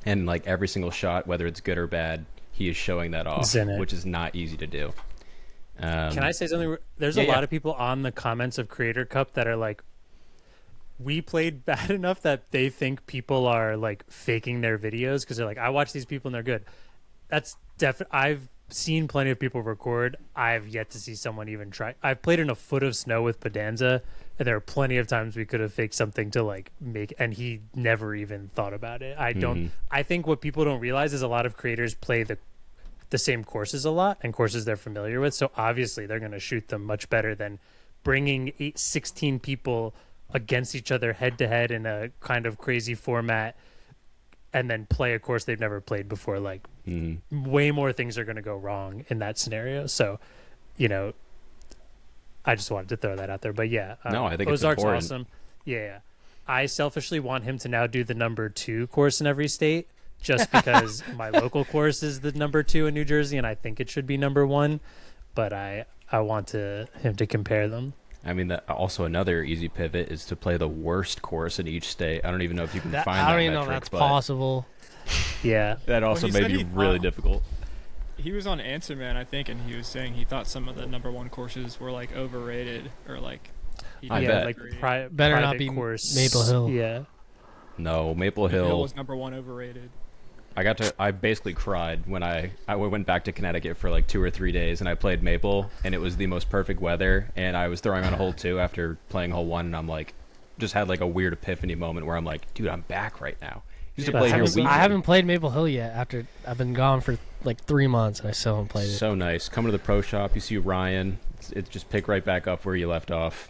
and like every single shot, whether it's good or bad, he is showing that off, which is not easy to do. Can I say something? There's a lot of people on the comments of Creator Cup that are like, we played bad enough that they think people are like faking their videos because they're like, I watch these people and they're good. That's definitely. I've seen plenty of people record. I've yet to see someone even try. I've played in a foot of snow with Pedanza, and there are plenty of times we could have faked something to like make, and he never even thought about it. I think what people don't realize is a lot of creators play the same courses a lot, and courses they're familiar with. So obviously they're going to shoot them much better than bringing 16 people against each other head to head in a kind of crazy format and then play a course they've never played before. Like, way more things are going to go wrong in that scenario. So, I just wanted to throw that out there. But yeah, no, I think Ozark's it's important. awesome. Yeah. I selfishly want him to now do the number 2 course in every state, just because my local course is the number 2 in New Jersey, and I think it should be number 1. But I want him to compare them. I mean, also another easy pivot is to play the worst course in each state. I don't even know if you can find that I don't even know if metric, that's but possible. Yeah. that also Well, he may said be he really thought- difficult. He was on Answer Man, I think, and he was saying he thought some of the number 1 courses were like overrated or like. I yeah, bet. like Better not private be course. Maple Hill. Yeah. No, Maple Hill Hill. was number 1 overrated. I basically cried when I went back to Connecticut for like 2 or 3 days, and I played Maple, and it was the most perfect weather, and I was throwing on a hole 2 after playing hole 1, and I'm like, just had like a weird epiphany moment where I'm like, dude, I'm back right now. Used to Yeah, play here that's- weekly. I haven't played Maple Hill yet. After I've been gone for like 3 months, and I still haven't played it. So nice. Come to the pro shop. You see Ryan. It's just pick right back up where you left off.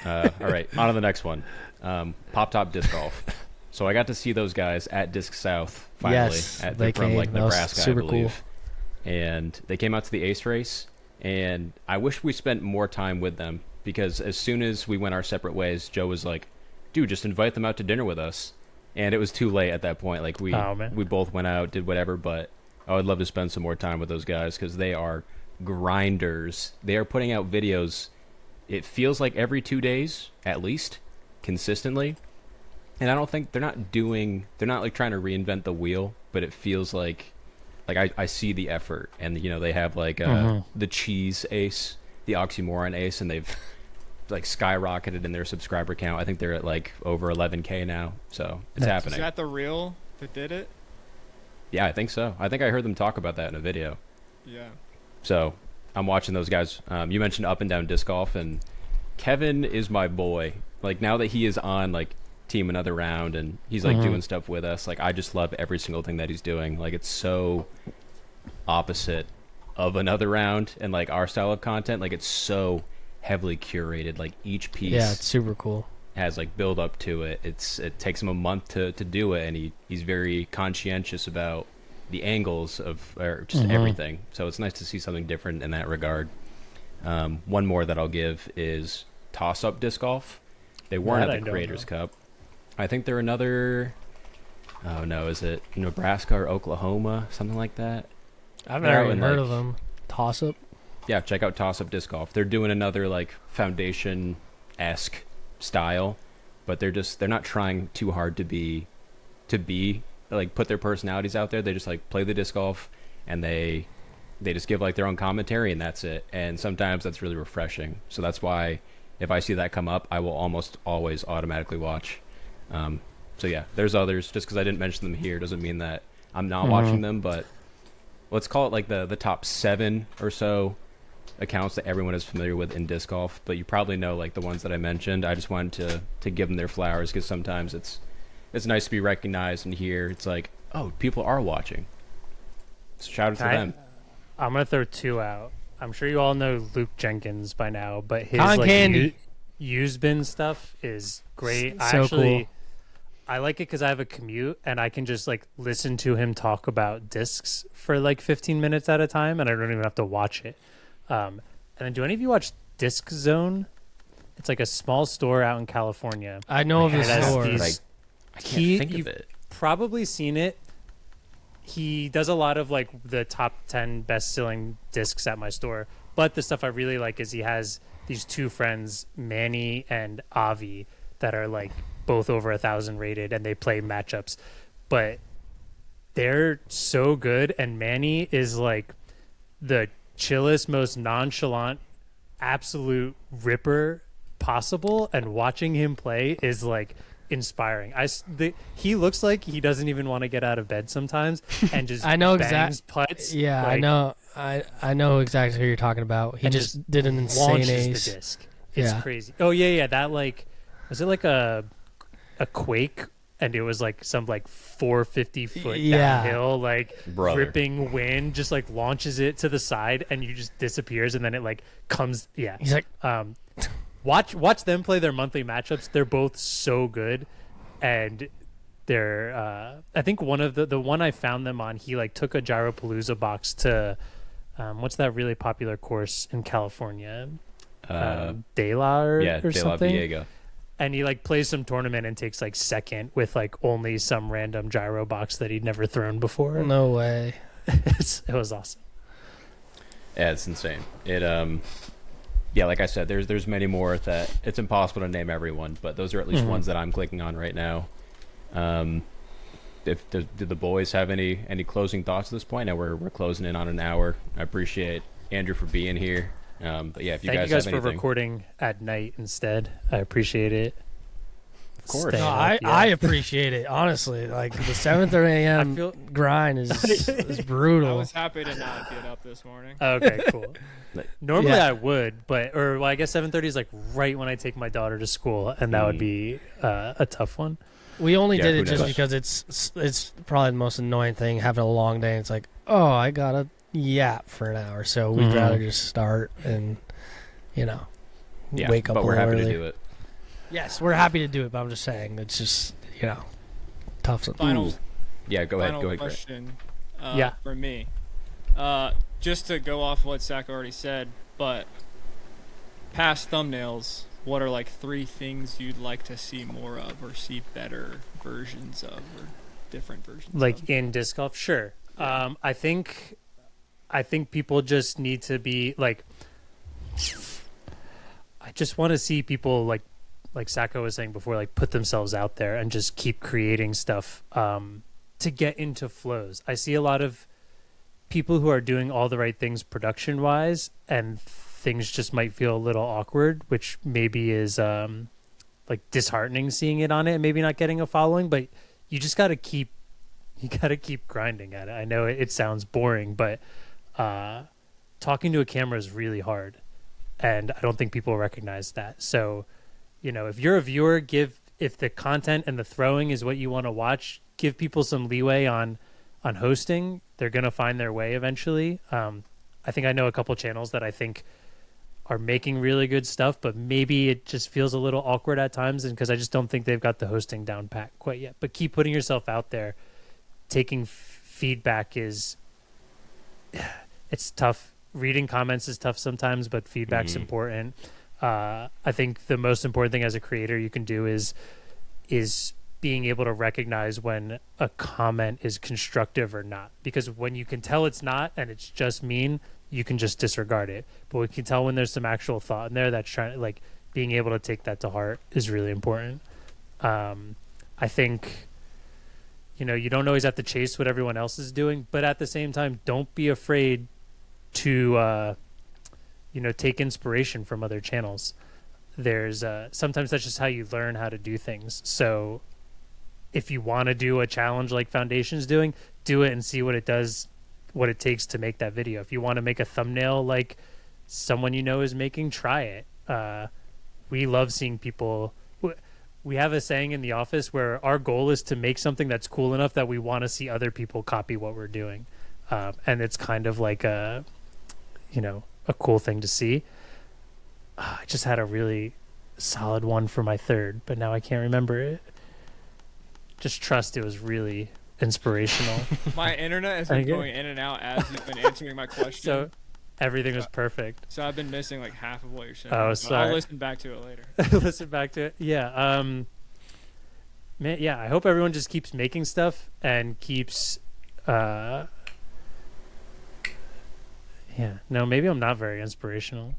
All right, on to the next one. Pop Top Disc Golf. So I got to see those guys at Disc South finally. Yes, They're they from came. like That was Nebraska, I super believe. And they came out to the Ace race, and I wish we spent more time with them, because as soon as we went our separate ways, Joe was like, dude, just invite them out to dinner with us. And it was too late at that point. Like, we both went out, did whatever, but I would love to spend some more time with those guys, because they are grinders. They are putting out videos, it feels like every 2 days at least, consistently. And I don't think they're not like trying to reinvent the wheel, but it feels like I see the effort. And they have like the cheese ace, the oxymoron ace, and they've like skyrocketed in their subscriber count. I think they're at like over 11K now, so it's happening. Is that the reel that did it? Yeah, I think so. I think I heard them talk about that in a video. Yeah. So I'm watching those guys. You mentioned Up and Down Disc Golf, and Kevin is my boy. Like, now that he is on like team another round, and he's like doing stuff with us. Like, I just love every single thing that he's doing. Like, it's so opposite of another round and like our style of content. Like, it's so heavily curated. Like, each piece it's super cool. has like build up to it. It takes him a month to do it, and he's very conscientious about the angles of or just everything. So it's nice to see something different in that regard. One more that I'll give is toss up disc golf. They weren't at the Creators Cup. I think they're another. Oh no, is it Nebraska or Oklahoma, something like that? I've never even heard of them. Toss up. Yeah, check out toss up disc golf. They're doing another like foundation-esque style, but they're not trying too hard to be like put their personalities out there. They just like play the disc golf, and they just give like their own commentary, and that's it. And sometimes that's really refreshing. So that's why if I see that come up, I will almost always automatically watch. So yeah, there's others. Just because I didn't mention them here doesn't mean that I'm not watching them, but let's call it like the top 7 or so accounts that everyone is familiar with in disc golf. But you probably know like the ones that I mentioned. I just wanted to give them their flowers, because sometimes it's nice to be recognized and hear it's like, oh, people are watching. So shout out to them. I'm gonna throw 2 out. I'm sure you all know Luke Jenkins by now, but his Con Candy. use bin stuff is great. Cool. I like it because I have a commute and I can just like listen to him talk about discs for like 15 minutes at a time, and I don't even have to watch it. And then, do any of you watch Disc Zone? It's like a small store out in California. I know of his store. I can't think of it. Probably seen it. He does a lot of like the top 10 best-selling discs at my store, but the stuff I really like is he has these 2 friends, Manny and Avi, that are like both over 1,000 rated, and they play matchups, but they're so good. And Manny is like the chillest, most nonchalant, absolute ripper possible, and watching him play is like inspiring. He looks like he doesn't even want to get out of bed sometimes, and just I know bangs putts. Yeah, like, I know exactly who you're talking about. He just did an insane launches ace. the disc. It's crazy. Oh yeah. That like, was it like a quake? And it was like some like 450 foot downhill, like ripping wind, just like launches it to the side, and you just disappears, and then it like comes. Yeah, he's like, watch them play their monthly matchups. They're both so good, and they're. I think one of the one I found them on, he like took a Gyropalooza box to, what's that really popular course in California? De La or De La something. Viega. And he like plays some tournament and takes like second with like only some random gyro box that he'd never thrown before. No way. It was awesome. Yeah, it's insane. Yeah, like I said, there's many more that it's impossible to name everyone, but those are at least ones that I'm clicking on right now. Did the boys have any closing thoughts at this point? Now we're closing in on an hour. I appreciate Andrew for being here. But yeah, if you Thank guys you guys have for anything, recording at night instead. I appreciate it. of course. No, I appreciate it, honestly. Like the 7:30 a.m. grind is brutal. I was happy to not get up this morning. Okay, cool. Normally I would, but I guess 7:30 is like right when I take my daughter to school, and that would be a tough one. We only did who it just knows? because it's probably the most annoying thing, having a long day. It's like, oh, I gotta yap for an hour, so we'd rather just start and wake up. But we're happy early. to do it. Yes, we're happy to do it, but I'm just saying it's just tough. Final Yeah, go ahead. Greg. question. Yeah. For me, just to go off what Zach already said, but past thumbnails, what are like 3 things you'd like to see more of, or see better versions of, or different versions? Like in disc golf, sure. I think people just need to be like. I just want to see people like Sajko was saying before, like put themselves out there and just keep creating stuff to get into flows. I see a lot of people who are doing all the right things production wise, and things just might feel a little awkward, which maybe is like disheartening seeing it on it and maybe not getting a following. But you just got to keep grinding at it. I know it sounds boring, but talking to a camera is really hard, and I don't think people recognize that. So, if you're a viewer, if the content and the throwing is what you want to watch, give people some leeway on hosting. They're going to find their way eventually. I think I know a couple channels that I think are making really good stuff, but maybe it just feels a little awkward at times, and because I just don't think they've got the hosting down pat quite yet. But keep putting yourself out there. Taking feedback it's tough. Reading comments is tough sometimes, but feedback's important. I think the most important thing as a creator you can do is being able to recognize when a comment is constructive or not. Because when you can tell it's not and it's just mean, you can just disregard it. But we can tell when there's some actual thought in there that's trying, like, being able to take that to heart is really important. I think, you don't always have to chase what everyone else is doing, but at the same time, don't be afraid to, take inspiration from other channels. There's sometimes that's just how you learn how to do things. So if you want to do a challenge like Foundation's doing, do it and see what it does, what it takes to make that video. If you want to make a thumbnail like someone is making, try it. We love seeing people. We have a saying in the office where our goal is to make something that's cool enough that we want to see other people copy what we're doing. And it's kind of like a cool thing to see. I just had a really solid one for my third, but now I can't remember it. Just trust it was really inspirational. My internet has been going in and out as you've been answering my question. So everything was perfect. So I've been missing like half of what you're saying. Oh, sorry. I'll listen back to it later. Listen back to it. Yeah. Man, yeah, I hope everyone just keeps making stuff and keeps maybe I'm not very inspirational.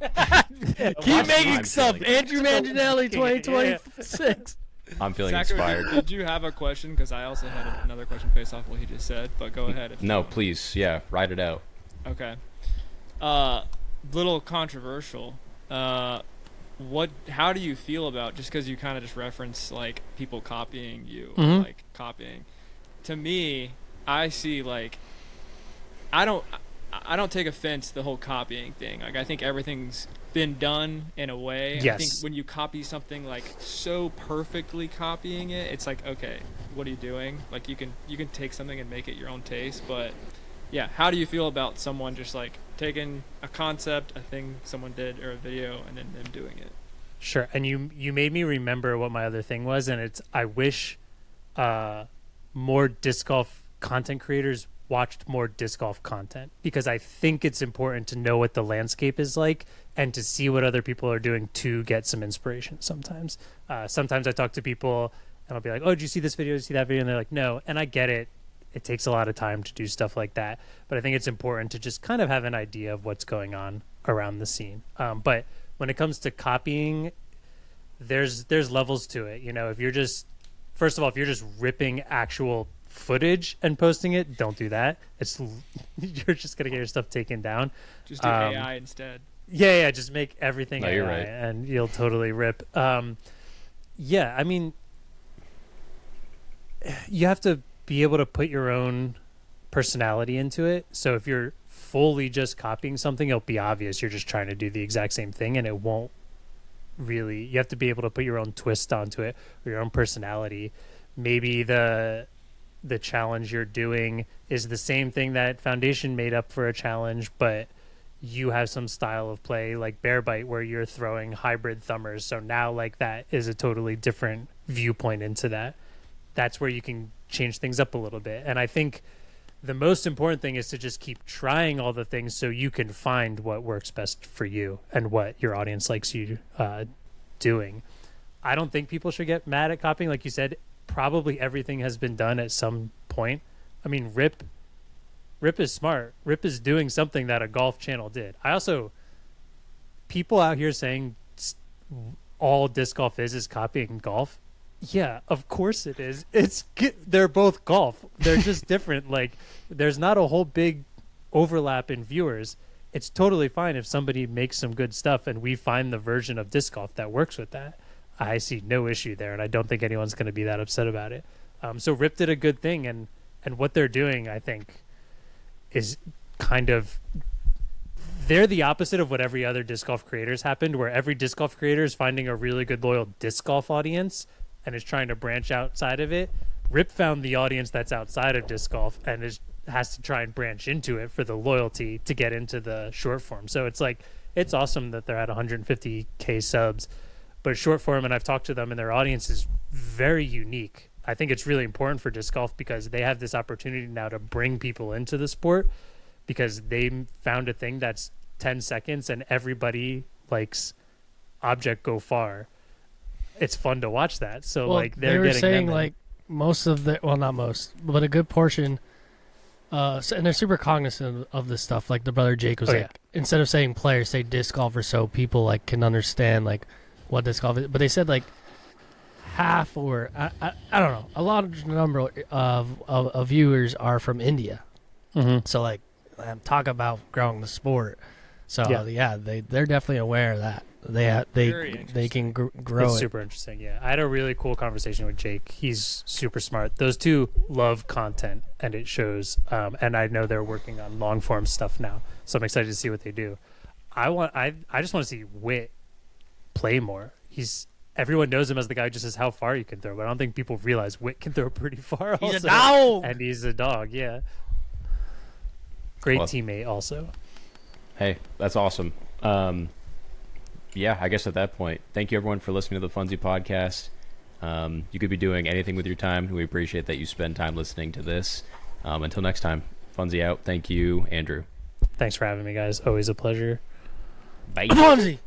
Keep making stuff. Andrew Manganelli 2026. I'm feeling Zachary, inspired. Did you have a question? Because I also had another question based off what he just said, but go ahead. No, please. Yeah, write it out. Okay. Little controversial. How do you feel about, just because you kind of just reference like people copying you, like copying? To me, I see like, I don't take offense to the whole copying thing. Like, I think everything's been done in a way. Yes. I think when you copy something like so perfectly copying it, it's like, okay, what are you doing? Like, you can take something and make it your own taste, but yeah, how do you feel about someone just like taking a concept, a thing someone did, or a video, and then them doing it? Sure. And you made me remember what my other thing was, and it's I wish more disc golf content creators watched more disc golf content, because I think it's important to know what the landscape is like and to see what other people are doing to get some inspiration. Sometimes I talk to people and I'll be like, oh, did you see this video? Did you see that video? And they're like, no. And I get it. It takes a lot of time to do stuff like that. But I think it's important to just kind of have an idea of what's going on around the scene. But when it comes to copying, there's levels to it. If you're just, first of all, if you're just ripping actual footage and posting it, don't do that. You're just gonna get your stuff taken down. Just do AI instead. Yeah, just make everything AI, you're right. and you'll totally rip. Yeah, I mean, you have to be able to put your own personality into it. So if you're fully just copying something, it'll be obvious you're just trying to do the exact same thing, and it won't really. You have to be able to put your own twist onto it, or your own personality. Maybe the challenge you're doing is the same thing that Foundation made up for a challenge, but you have some style of play like Bear Bite where you're throwing hybrid thumbers. So now like that is a totally different viewpoint into that. That's where you can change things up a little bit. And I think the most important thing is to just keep trying all the things so you can find what works best for you and what your audience likes you doing. I don't think people should get mad at copying. Like you said, probably everything has been done at some point. I mean, Rip is smart. Rip is doing something that a golf channel did. People out here saying all disc golf is copying golf. Yeah, of course it is. They're both golf. They're just different. Like, there's not a whole big overlap in viewers. It's totally fine if somebody makes some good stuff and we find the version of disc golf that works with that. I see no issue there, and I don't think anyone's going to be that upset about it. So Rip did a good thing, and what they're doing, I think, is kind of, they're the opposite of what every other disc golf creator's happened, where every disc golf creator is finding a really good loyal disc golf audience and is trying to branch outside of it. Rip found the audience that's outside of disc golf and has to try and branch into it for the loyalty to get into the short form. So it's like, it's awesome that they're at 150K subs, but short form, and I've talked to them, and their audience is very unique. I think it's really important for disc golf because they have this opportunity now to bring people into the sport because they found a thing that's 10 seconds and everybody likes object go far. It's fun to watch that. So like they were getting saying them in. like most of the, well, not most, but a good portion, and they're super cognizant of this stuff. Like the brother Jake was like, instead of saying players, say disc golfer, so people like can understand like what disc golf is. But they said like half or I don't know, a large number of viewers are from India. Mm-hmm. So like talk about growing the sport. So they're definitely aware of that. They can grow it's it. super interesting. Yeah, I had a really cool conversation with Jake. He's super smart. Those two love content, and it shows. And I know they're working on long form stuff now, so I'm excited to see what they do. I just want to see Whit play more. Everyone knows him as the guy who just says how far you can throw, but I don't think people realize Whit can throw pretty far. He's also. a dog, and he's a dog. Yeah, great Well, teammate also. Hey, that's awesome. Yeah, I guess at that point, thank you everyone for listening to the Funsie podcast. You could be doing anything with your time. We appreciate that you spend time listening to this. Until next time, Funsie out. Thank you, Andrew. Thanks for having me, guys. Always a pleasure. Bye. Fonzie.